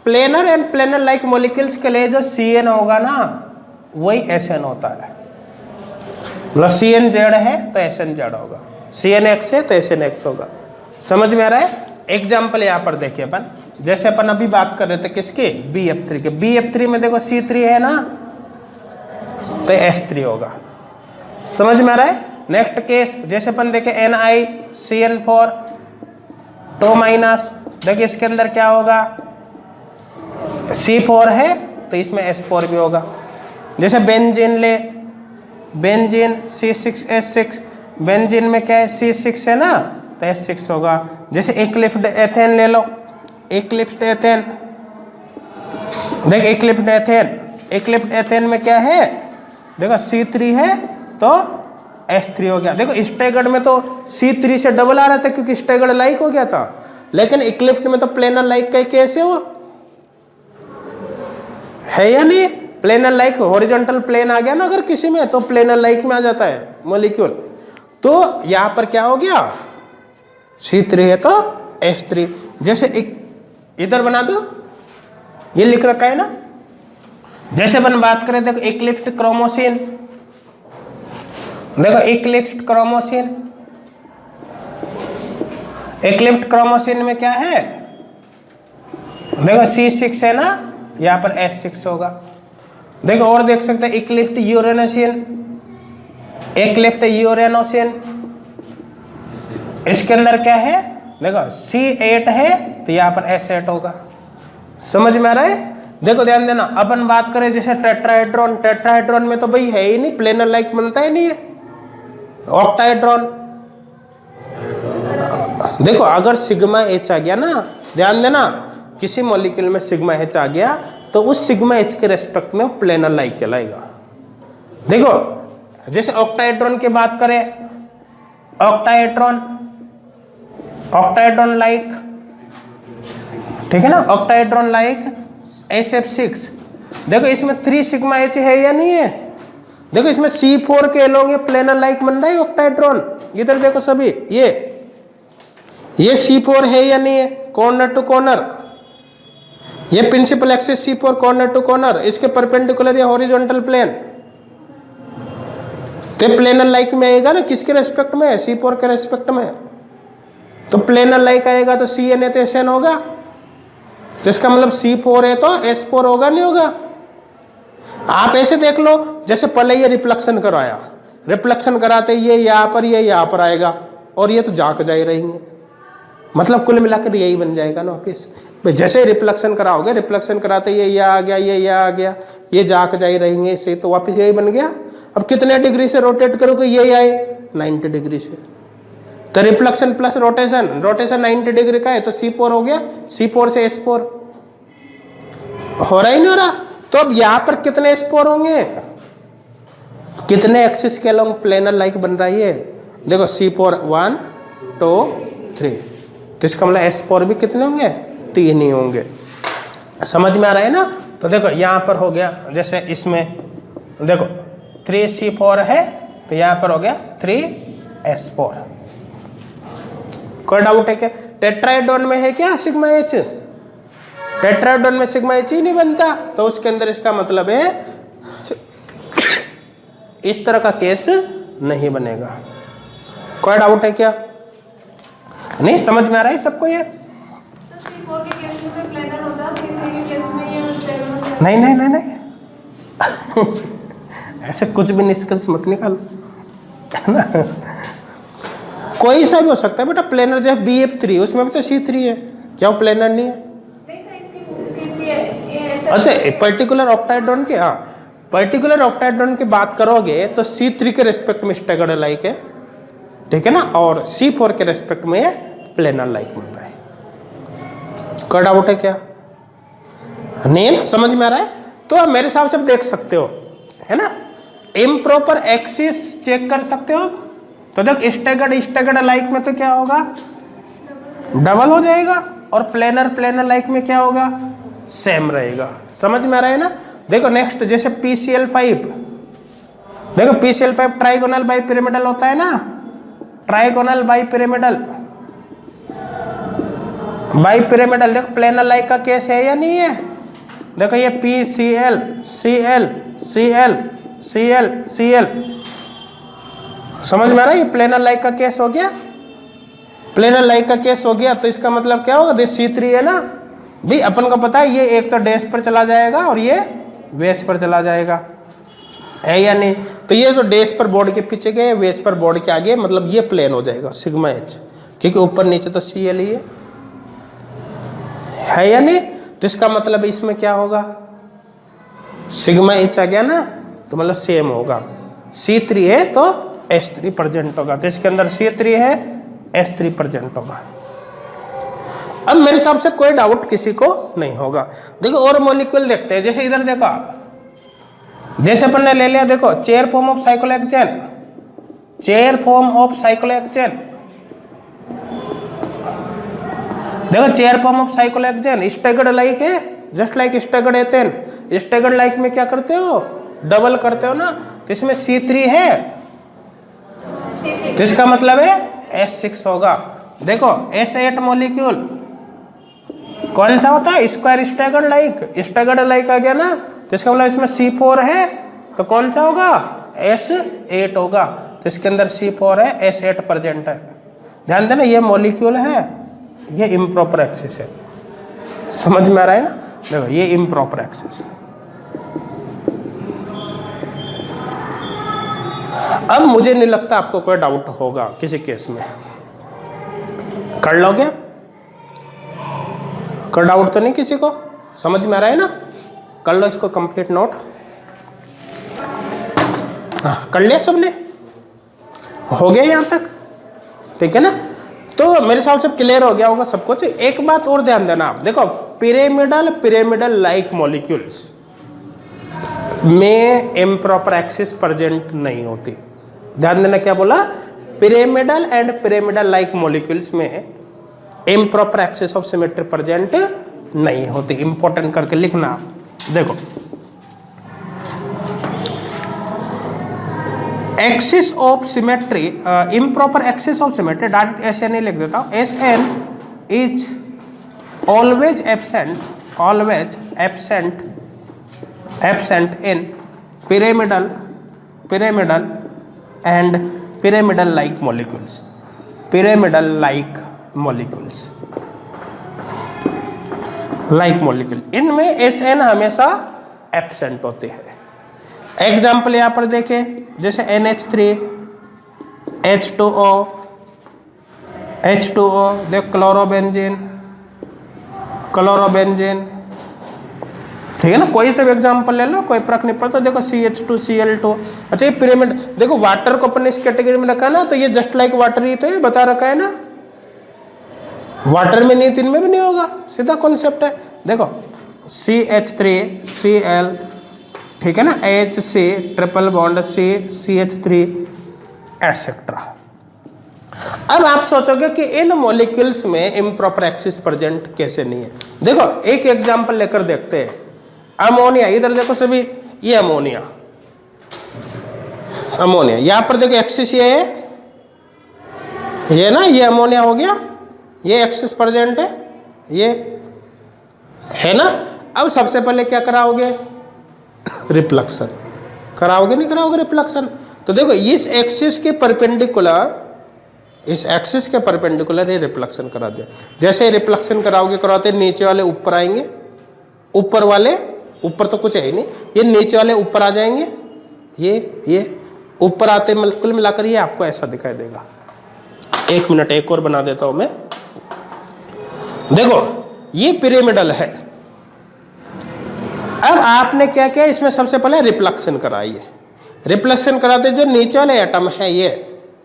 planar and planar like molecules के लिए जो CN होगा ना, वही SN होता है। मतलब CN Z है तो SN Z होगा, CN X है तो SN X होगा। समझ में आ रहा है? एग्जाम्पल यहाँ पर देखिए अपन, जैसे अपन अभी बात कर रहे थे किसके, BF3 के। BF3 में देखो C3 है ना, तो S3 होगा। समझ में आ रहा है? नेक्स्ट केस जैसे अपन देखे NiCN4 2-, देखिए इसके अंदर क्या होगा, C4 है तो इसमें S4 भी होगा। जैसे बेंजीन ले, बेंजीन C6H6, बेंजीन में क्या है, C6 है ना, तो S6 होगा। जैसे इक्लिप्स्ड एथेन ले लो, इक्लिप्स्ड एथेन, देख इक्लिप्स्ड एथेन, इक्लिप्स्ड एथेन में क्या है, देखो C3 है तो S3 हो गया। देखो स्टेगर्ड में तो C3 से डबल आ रहा था क्योंकि स्टेगर्ड लाइक हो गया था, लेकिन इक्लिप्स्ड में तो प्लेनर लाइक का केस है, वो है या नहीं। प्लेनर लाइक हॉरिजॉन्टल प्लेन आ गया ना अगर किसी में, तो प्लेनर लाइक में आ जाता है मॉलिक्यूल। तो यहां पर क्या हो गया, C3 है तो S3। जैसे एक इधर बना दो, ये लिख रखा है ना। जैसे अपन बात करें, देखो इक्लिप्स्ड क्रोमोसिन, देखो इक्लिप्स्ड क्रोमोसिन, इक्लिप्स्ड क्रोमोसिन में क्या है, देखो C6 है ना, यहाँ पर S6 होगा। देखो और देख सकते हैं इक्लिप्स्ड यूरेनोसिन, इक्लिप्स्ड यूरेनोसिन, इसके अंदर क्या है, देखो C8 है तो यहाँ पर S8 होगा। समझ में आ रहा है? देखो ध्यान देना, अपन बात करें जैसे टेट्राहेड्रॉन, टेट्राहेड्रॉन में तो भाई है ही नहीं, प्लेनर लाइक बनता ही नहीं है। ऑक्टाहेड्रॉन, देखो अगर सिग्मा H आ गया ना, ध्यान देना, किसी मॉलिक्यूल में सिग्मा H आ गया तो उस सिग्मा H के रेस्पेक्ट में वो प्लेनर लाइक कहलाएगा। देखो जैसे ऑक्टाहेड्रॉन की बात करें, ऑक्टाहेड्रॉन, ऑक्टाहेड्रॉन लाइक, ठीक है ना, ऑक्टाहेड्रॉन लाइक SF6। देखो इसमें 3 सिग्मा H है या नहीं है, देखो इसमें C4 के अलोंग ये प्लेनर लाइक बन रहा है ऑक्टाहेड्रॉन। इधर देखो सभी, ये C4 है या नहीं है, कॉर्नर टू कॉर्नर, ये principal axis C4 corner to corner, इसके परपेंडिकुलर या हॉरिजॉन्टल प्लेन, तो प्लेनर लाइक में आएगा ना, किसके रेस्पेक्ट में, C4 के रेस्पेक्ट में। तो प्लेनर लाइक आएगा तो CN है तो SN होगा, तो इसका मतलब C4 है तो S4 होगा, नहीं होगा। आप ऐसे देख लो, जैसे पहले ये रिफ्लेक्शन करवाया, रिफ्लेक्शन कराते ये यहाँ पर, ये यहाँ पर आएगा, और ये तो जाके जा ही रहेंगे। मतलब कुल मिलाकर यही बन जाएगा ना वापिस। जैसे रिफ्लेक्शन कराओगे, रिफ्लेक्शन कराते ये यहाँ आ गया, ये यहाँ आ गया, ये जाके जा ही रहेंगे, इससे तो वापस यही बन गया। अब कितने डिग्री से रोटेट करोगे, ये आए 90 डिग्री से, तो reflection plus rotation, rotation 90 degree का है तो C4 हो गया, C4 से S4 हो रहा ही नहीं हो रहा। तो अब यहाँ पर कितने S4 होंगे, कितने एक्सिस के अलोंग प्लेनर लाइक बन रहा है, देखो C4 1 2 3, तो इसका मतलब S4 भी कितने होंगे, 3 ही होंगे। समझ में आ रहा है ना। तो देखो यहाँ पर हो गया, जैसे इसमें देखो 3C4 है तो यहाँ पर हो गया 3S4। कोई डाउट है क्या? टेट्राहेड्रॉन में है क्या सिग्मा H? टेट्राहेड्रॉन में सिग्मा H ही नहीं बनता, तो उसके अंदर इसका मतलब है इस तरह का केस नहीं बनेगा। कोई डाउट है क्या? नहीं समझ में आ रहा है सबको ये? नहीं नहीं नहीं नहीं ऐसे कुछ भी निष्कर्ष मत निकालो, है ना। कोई सा भी हो सकता है बेटा। प्लेनर जो है BF3 उसमें भी तो C3 है, क्या वो प्लेनर नहीं है? अच्छा पर्टिकुलर ऑक्टाहेड्रॉन की, हाँ पर्टिकुलर ऑक्टाहेड्रॉन की बात करोगे तो C3 के रेस्पेक्ट में स्टैगर्ड लाइक है, ठीक है ना, और C4 के रेस्पेक्ट में प्लेनर लाइक बन रहा है। कोई डाउट है क्या? नहीं ना, समझ में आ रहा है। तो आप मेरे हिसाब से देख सकते हो, है ना। इम्प्रॉपर एक्सिस चेक कर सकते हो। तो देख स्टैगर्ड लाइक में तो क्या होगा, डबल हो जाएगा, और प्लेनर लाइक में क्या होगा, सेम रहेगा। समझ में आ रहा है ना। देखो नेक्स्ट जैसे PCl5, देखो PCl5 ट्राइगोनल बाई पिरामिडल होता है ना, ट्राइगोनल बाई पिरामिडल देखो प्लेनर लाइक का केस है या नहीं है? देखो ये PCl Cl Cl Cl Cl, समझ में आ रहा है, ये प्लेनर लाइक का केस हो गया, प्लेनर लाइक का केस हो गया। तो इसका मतलब क्या होगा, दिस C3 है ना भी, अपन को पता है ये एक तो डैश पर चला जाएगा और ये वेज पर चला जाएगा, है या नहीं। तो ये जो डैश पर बोर्ड के पीछे गए, वेज पर बोर्ड के आगे, मतलब ये प्लेन हो जाएगा सिग्मा H, क्योंकि ऊपर नीचे तो Cl ही है या नहीं। तो इसका मतलब इसमें क्या होगा, सिग्मा H आ गया ना, तो मतलब सेम होगा। C3 है तो S3 प्रेजेंट होगा, तो इसके अंदर C3 है S3 प्रेजेंट होगा। अब मेरे हिसाब से कोई डाउट किसी को नहीं होगा। देखो और मॉलिक्यूल देखते हैं, जैसे इधर देखो आप, जैसे अपन ने ले लिया, देखो chair form of cyclohexane, chair form of cyclohexane, देखो chair form of cyclohexane staggered like है, just like staggered ethane. Staggered like में क्या करते हो, डबल करते हो ना, तो इसमें C3 है, तो इसका मतलब है S6 होगा। देखो S8 मॉलिक्यूल कौन सा होता है, स्क्वायर स्टैगर्ड लाइक आ गया ना, तो इसका मतलब इसमें C4 है, तो कौन सा होगा, S8 होगा, तो इसके अंदर C4 है, S8 प्रेजेंट है। ध्यान देना ये मॉलिक्यूल है, ये इम्प्रॉपर एक्सिस है। समझ में आ रहा है ना। देखो ये इम्प्रॉपर एक्सिस है। अब मुझे नहीं लगता आपको कोई डाउट होगा किसी केस में, कर लोगे, कोई डाउट तो नहीं किसी को, समझ में आ रहा है ना। कर लो इसको कंप्लीट नोट। हाँ कर लिया सबने, हो गया यहाँ तक, ठीक है ना। तो मेरे हिसाब से क्लियर हो गया होगा सब कुछ। एक बात और ध्यान देना आप, देखो पिरामिडल लाइक मॉलिक्यूल्स में इम्प्रॉपर एक्सिस प्रेजेंट नहीं होती। ध्यान देना क्या बोला, pyramidal and pyramidal like molecules में improper axis of symmetry present नहीं होती। इंपॉर्टेंट करके लिखना। देखो axis of symmetry, improper axis of symmetry, direct SN ही लिख देता हूँ, SN is always absent in pyramidal and pyramidal like molecules, like molecule इनमें SN हमेशा एब्सेंट होते हैं। एग्जाम्पल यहाँ पर देखें, जैसे NH3, H2O, देख क्लोरोबेंजीन, ठीक है ना। कोई से भी एग्जाम्पल ले लो, कोई फर्क नहीं पड़ता। देखो CH2, Cl2। अच्छा ये पिरामिड, देखो वाटर को अपन इस कैटेगरी में रखा ना, तो ये जस्ट लाइक वाटर ही तो है, बता रखा है ना। वाटर में नहीं तो इनमें भी नहीं होगा, सीधा कॉन्सेप्ट है। देखो CH3Cl, ठीक है ना, HC triple bond C, CH3 etcetera. अब आप सोचोगे कि इन मॉलिक्यूल्स में इम्प्रॉपर एक्सिस प्रेजेंट कैसे नहीं है। देखो एक एग्जांपल लेकर देखते हैं। अमोनिया, इधर देखो सभी, ये अमोनिया, यहां पर देखो एक्सिस ये है, ये ना, ये अमोनिया हो गया, ये एक्सिस प्रेजेंट है, ये है ना। अब सबसे पहले क्या कराओगे, रिफ्लेक्शन कराओगे, नहीं कराओगे रिफ्लेक्शन। तो देखो इस एक्सिस के परपेंडिकुलर, इस एक्सिस के परपेंडिकुलर ये रिफ्लेक्शन करा दिया। जैसे रिफ्लेक्शन कराओगे, कराते नीचे वाले ऊपर आएंगे, ऊपर वाले, ऊपर तो कुछ है ही नहीं, ये नीचे वाले ऊपर आ जाएंगे, ये ऊपर आते कुल मिलाकर ये आपको ऐसा दिखाई देगा। एक मिनट एक और बना देता हूं मैं। देखो ये पिरामिडल है। अब आपने क्या किया, इसमें सबसे पहले रिफ्लेक्शन कराई है। रिफ्लेक्शन कराते जो नीचे वाले एटम है, ये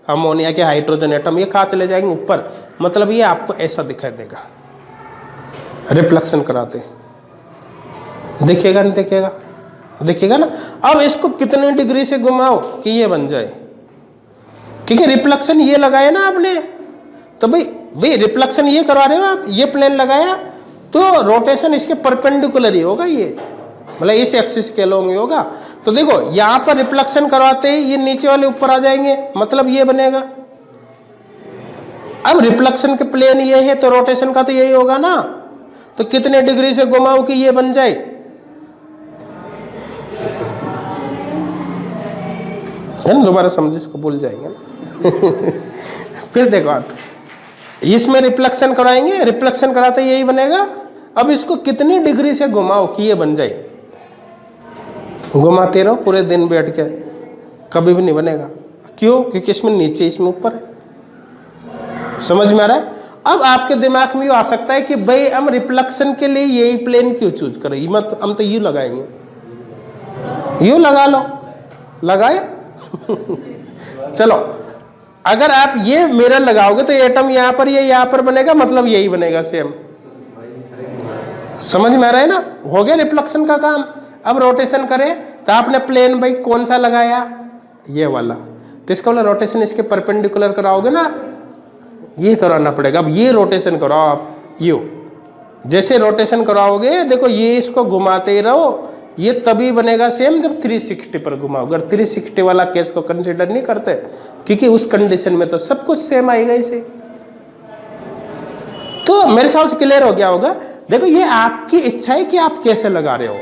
अमोनिया के हाइड्रोजन एटम, ये कहाँ चले जाएंगे, ऊपर। मतलब ये आपको ऐसा दिखाई देगा रिफ्लेक्शन कराते। देखिएगा नहीं देखिएगा, देखिएगा ना। अब इसको कितने डिग्री से घुमाओ कि ये बन जाए, क्योंकि रिफ्लेक्शन ये लगाया ना आपने, तो भाई रिफ्लेक्शन ये करवा रहे हो आप, ये प्लेन लगाया तो रोटेशन इसके परपेंडिकुलर ही होगा, ये मतलब इस एक्सिस के अलोंग ही होगा। तो देखो यहां पर रिफ्लेक्शन करवाते ही ये नीचे वाले ऊपर आ जाएंगे, मतलब ये बनेगा। अब रिफ्लेक्शन के प्लेन ये है तो रोटेशन का तो यही होगा ना। तो कितने डिग्री से घुमाओ कि ये बन जाए, है ना। दोबारा समझ, इसको भूल जाएंगे ना। फिर देखो आप इसमें रिफ्लेक्शन कराएंगे, रिफ्लेक्शन कराते यही बनेगा। अब इसको कितनी डिग्री से घुमाओ कि ये बन जाए, घुमाते रहो पूरे दिन बैठ के, कभी भी नहीं बनेगा। क्यों, क्योंकि इसमें नीचे, इसमें ऊपर है। समझ में आ रहा है। अब आपके दिमाग में ये आ सकता है कि भाई हम रिफ्लेक्शन के लिए यही प्लेन क्यों चूज करें, मत हम तो यू लगाएंगे, यू लगा लो, लगाए। चलो अगर आप ये मिरर लगाओगे तो एटम यहाँ पर, ये यहाँ पर बनेगा, मतलब यही बनेगा सेम। समझ में आ रहा है ना, हो गया रिफ्लेक्शन का काम। अब रोटेशन करें तो आपने प्लेन भाई कौन सा लगाया, ये वाला, तो इसका वाला रोटेशन इसके परपेंडिकुलर कराओगे ना, ये कराना पड़ेगा। अब ये रोटेशन कराओ आप, यू जैसे रोटेशन कराओगे, देखो ये इसको घुमाते ही रहो, ये तभी बनेगा सेम जब 360 पर घुमाओ। अगर 360 वाला केस को कंसीडर नहीं करते, क्योंकि उस कंडीशन में तो सब कुछ सेम आएगा इसे। तो मेरे हिसाब से क्लियर हो गया होगा। देखो ये आपकी इच्छा है कि आप कैसे लगा रहे हो,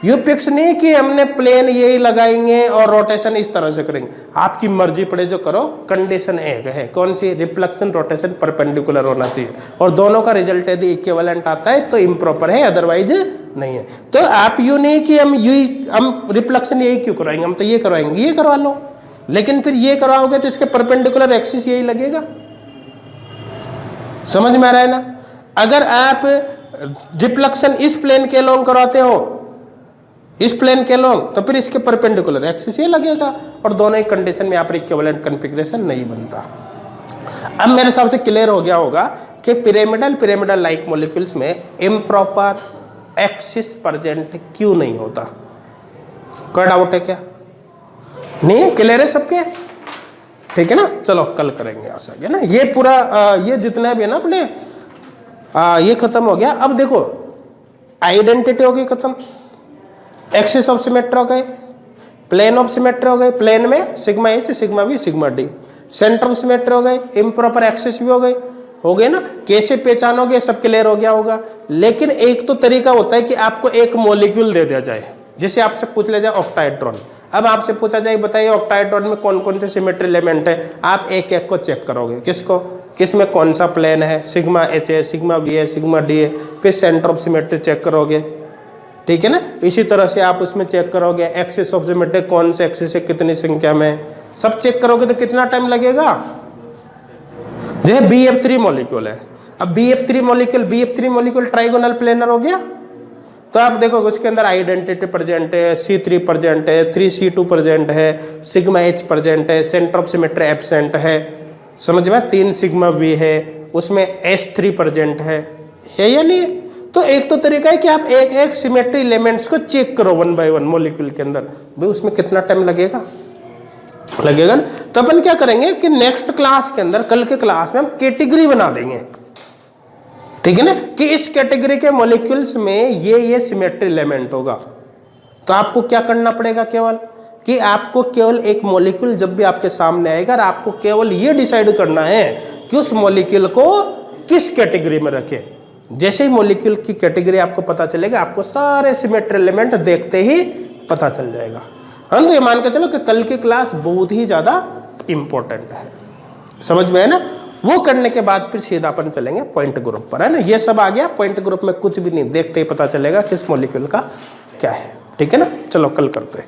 यू फिक्स नहीं कि हमने प्लेन यही लगाएंगे और रोटेशन इस तरह से करेंगे। आपकी मर्जी पड़े जो करो, कंडीशन एक है, कौन सी, रिफ्लेक्शन रोटेशन परपेंडिकुलर होना चाहिए, और दोनों का रिजल्ट यदि इक्विवेलेंट आता है तो इम्प्रॉपर है, अदरवाइज नहीं है। तो आप यू नहीं कि हम रिफ्लेक्शन यही क्यों करवाएंगे, हम तो ये करवाएंगे, ये करवा लो, लेकिन फिर ये करवाओगे तो इसके परपेंडिकुलर एक्सिस यही लगेगा। समझ में आ रहा है ना। अगर आप रिफ्लेक्शन इस प्लेन के अलोंग करवाते हो, इस प्लेन के अलोंग, तो फिर इसके परपेंडिकुलर एक्सिस ये लगेगा, और दोनों ही कंडीशन में यहाँ पर इक्विवेलेंट कॉन्फ़िगरेशन नहीं बनता। अब मेरे हिसाब से क्लियर हो गया होगा कि पिरामिडल लाइक मॉलिक्यूल्स में इम्प्रॉपर एक्सिस प्रेजेंट क्यों नहीं होता। कोई डाउट है क्या, नहीं, क्लियर है सबके, ठीक है ना। चलो कल करेंगे आशा है ना। ये पूरा ये जितना भी है ना अपने, ये खत्म हो गया। अब देखो आइडेंटिटी हो गई खत्म, एक्सिस ऑफ सिमेट्री हो गए, प्लेन ऑफ सिमेट्री हो गए, प्लेन में sigma H, sigma B, sigma D, centre of symmetry हो गए, इम्प्रॉपर एक्सिस भी हो गए ना। कैसे पहचानोगे, सब क्लियर हो गया होगा। लेकिन एक तो तरीका होता है कि आपको एक मॉलिक्यूल दे दिया जाए, जैसे आपसे पूछ लिया जाए ऑक्टाहेड्रॉन। अब आपसे पूछा जाए बताइए ऑक्टाहेड्रॉन में कौन कौन से सिमेट्री एलिमेंट है, आप एक एक को चेक करोगे, किसको, किसमें कौन सा प्लेन है, सिग्मा एच है, सिग्मा बी है, सिग्मा डी है, फिर सेंटर ऑफ सिमेट्री चेक करोगे, ठीक है ना। इसी तरह से आप उसमें चेक करोगे एक्सिस ऑफ सिमेट्री, कौन से एक्सिस से कितनी संख्या में, सब चेक करोगे तो कितना टाइम लगेगा। जो BF3 मॉलिक्यूल है, अब BF3 मॉलिक्यूल ट्राइगोनल प्लेनर हो गया, तो आप देखोगे उसके अंदर आइडेंटिटी प्रेजेंट है, C3 प्रेजेंट है, 3C2 प्रेजेंट है, सिग्मा H प्रेजेंट है, सेंटर ऑफ सिमेट्री एब्सेंट है, समझ में, 3 सिग्मा V है, उसमें S3 प्रेजेंट है या नहीं। तो एक तो तरीका है कि आप एक एक सिमेट्री एलिमेंट्स को चेक करो 1 बाय 1 मॉलिक्यूल के अंदर, भाई उसमें कितना टाइम लगेगा ना। तो अपन क्या करेंगे कि नेक्स्ट क्लास के अंदर, कल के क्लास में हम कैटेगरी बना देंगे, ठीक है ना, कि इस कैटेगरी के मॉलिक्यूल्स में ये सिमेट्री एलिमेंट होगा। तो आपको क्या करना पड़ेगा केवल कि आपको केवल एक मॉलिक्यूल जब भी आपके सामने आएगा, और आपको केवल ये डिसाइड करना है कि उस मॉलिक्यूल को किस कैटेगरी में रखें। जैसे ही मॉलिक्यूल की कैटेगरी आपको पता चलेगा, आपको सारे सिमेट्री एलिमेंट देखते ही पता चल जाएगा। हाँ, तो ये मान के चलो कि कल की क्लास बहुत ही ज़्यादा इम्पोर्टेंट है, समझ में है ना। वो करने के बाद फिर सीधा अपन चलेंगे पॉइंट ग्रुप पर, है ना। ये सब आ गया, पॉइंट ग्रुप में कुछ भी नहीं, देखते ही पता चलेगा किस मॉलिक्यूल का क्या है, ठीक है ना। चलो कल करते हैं।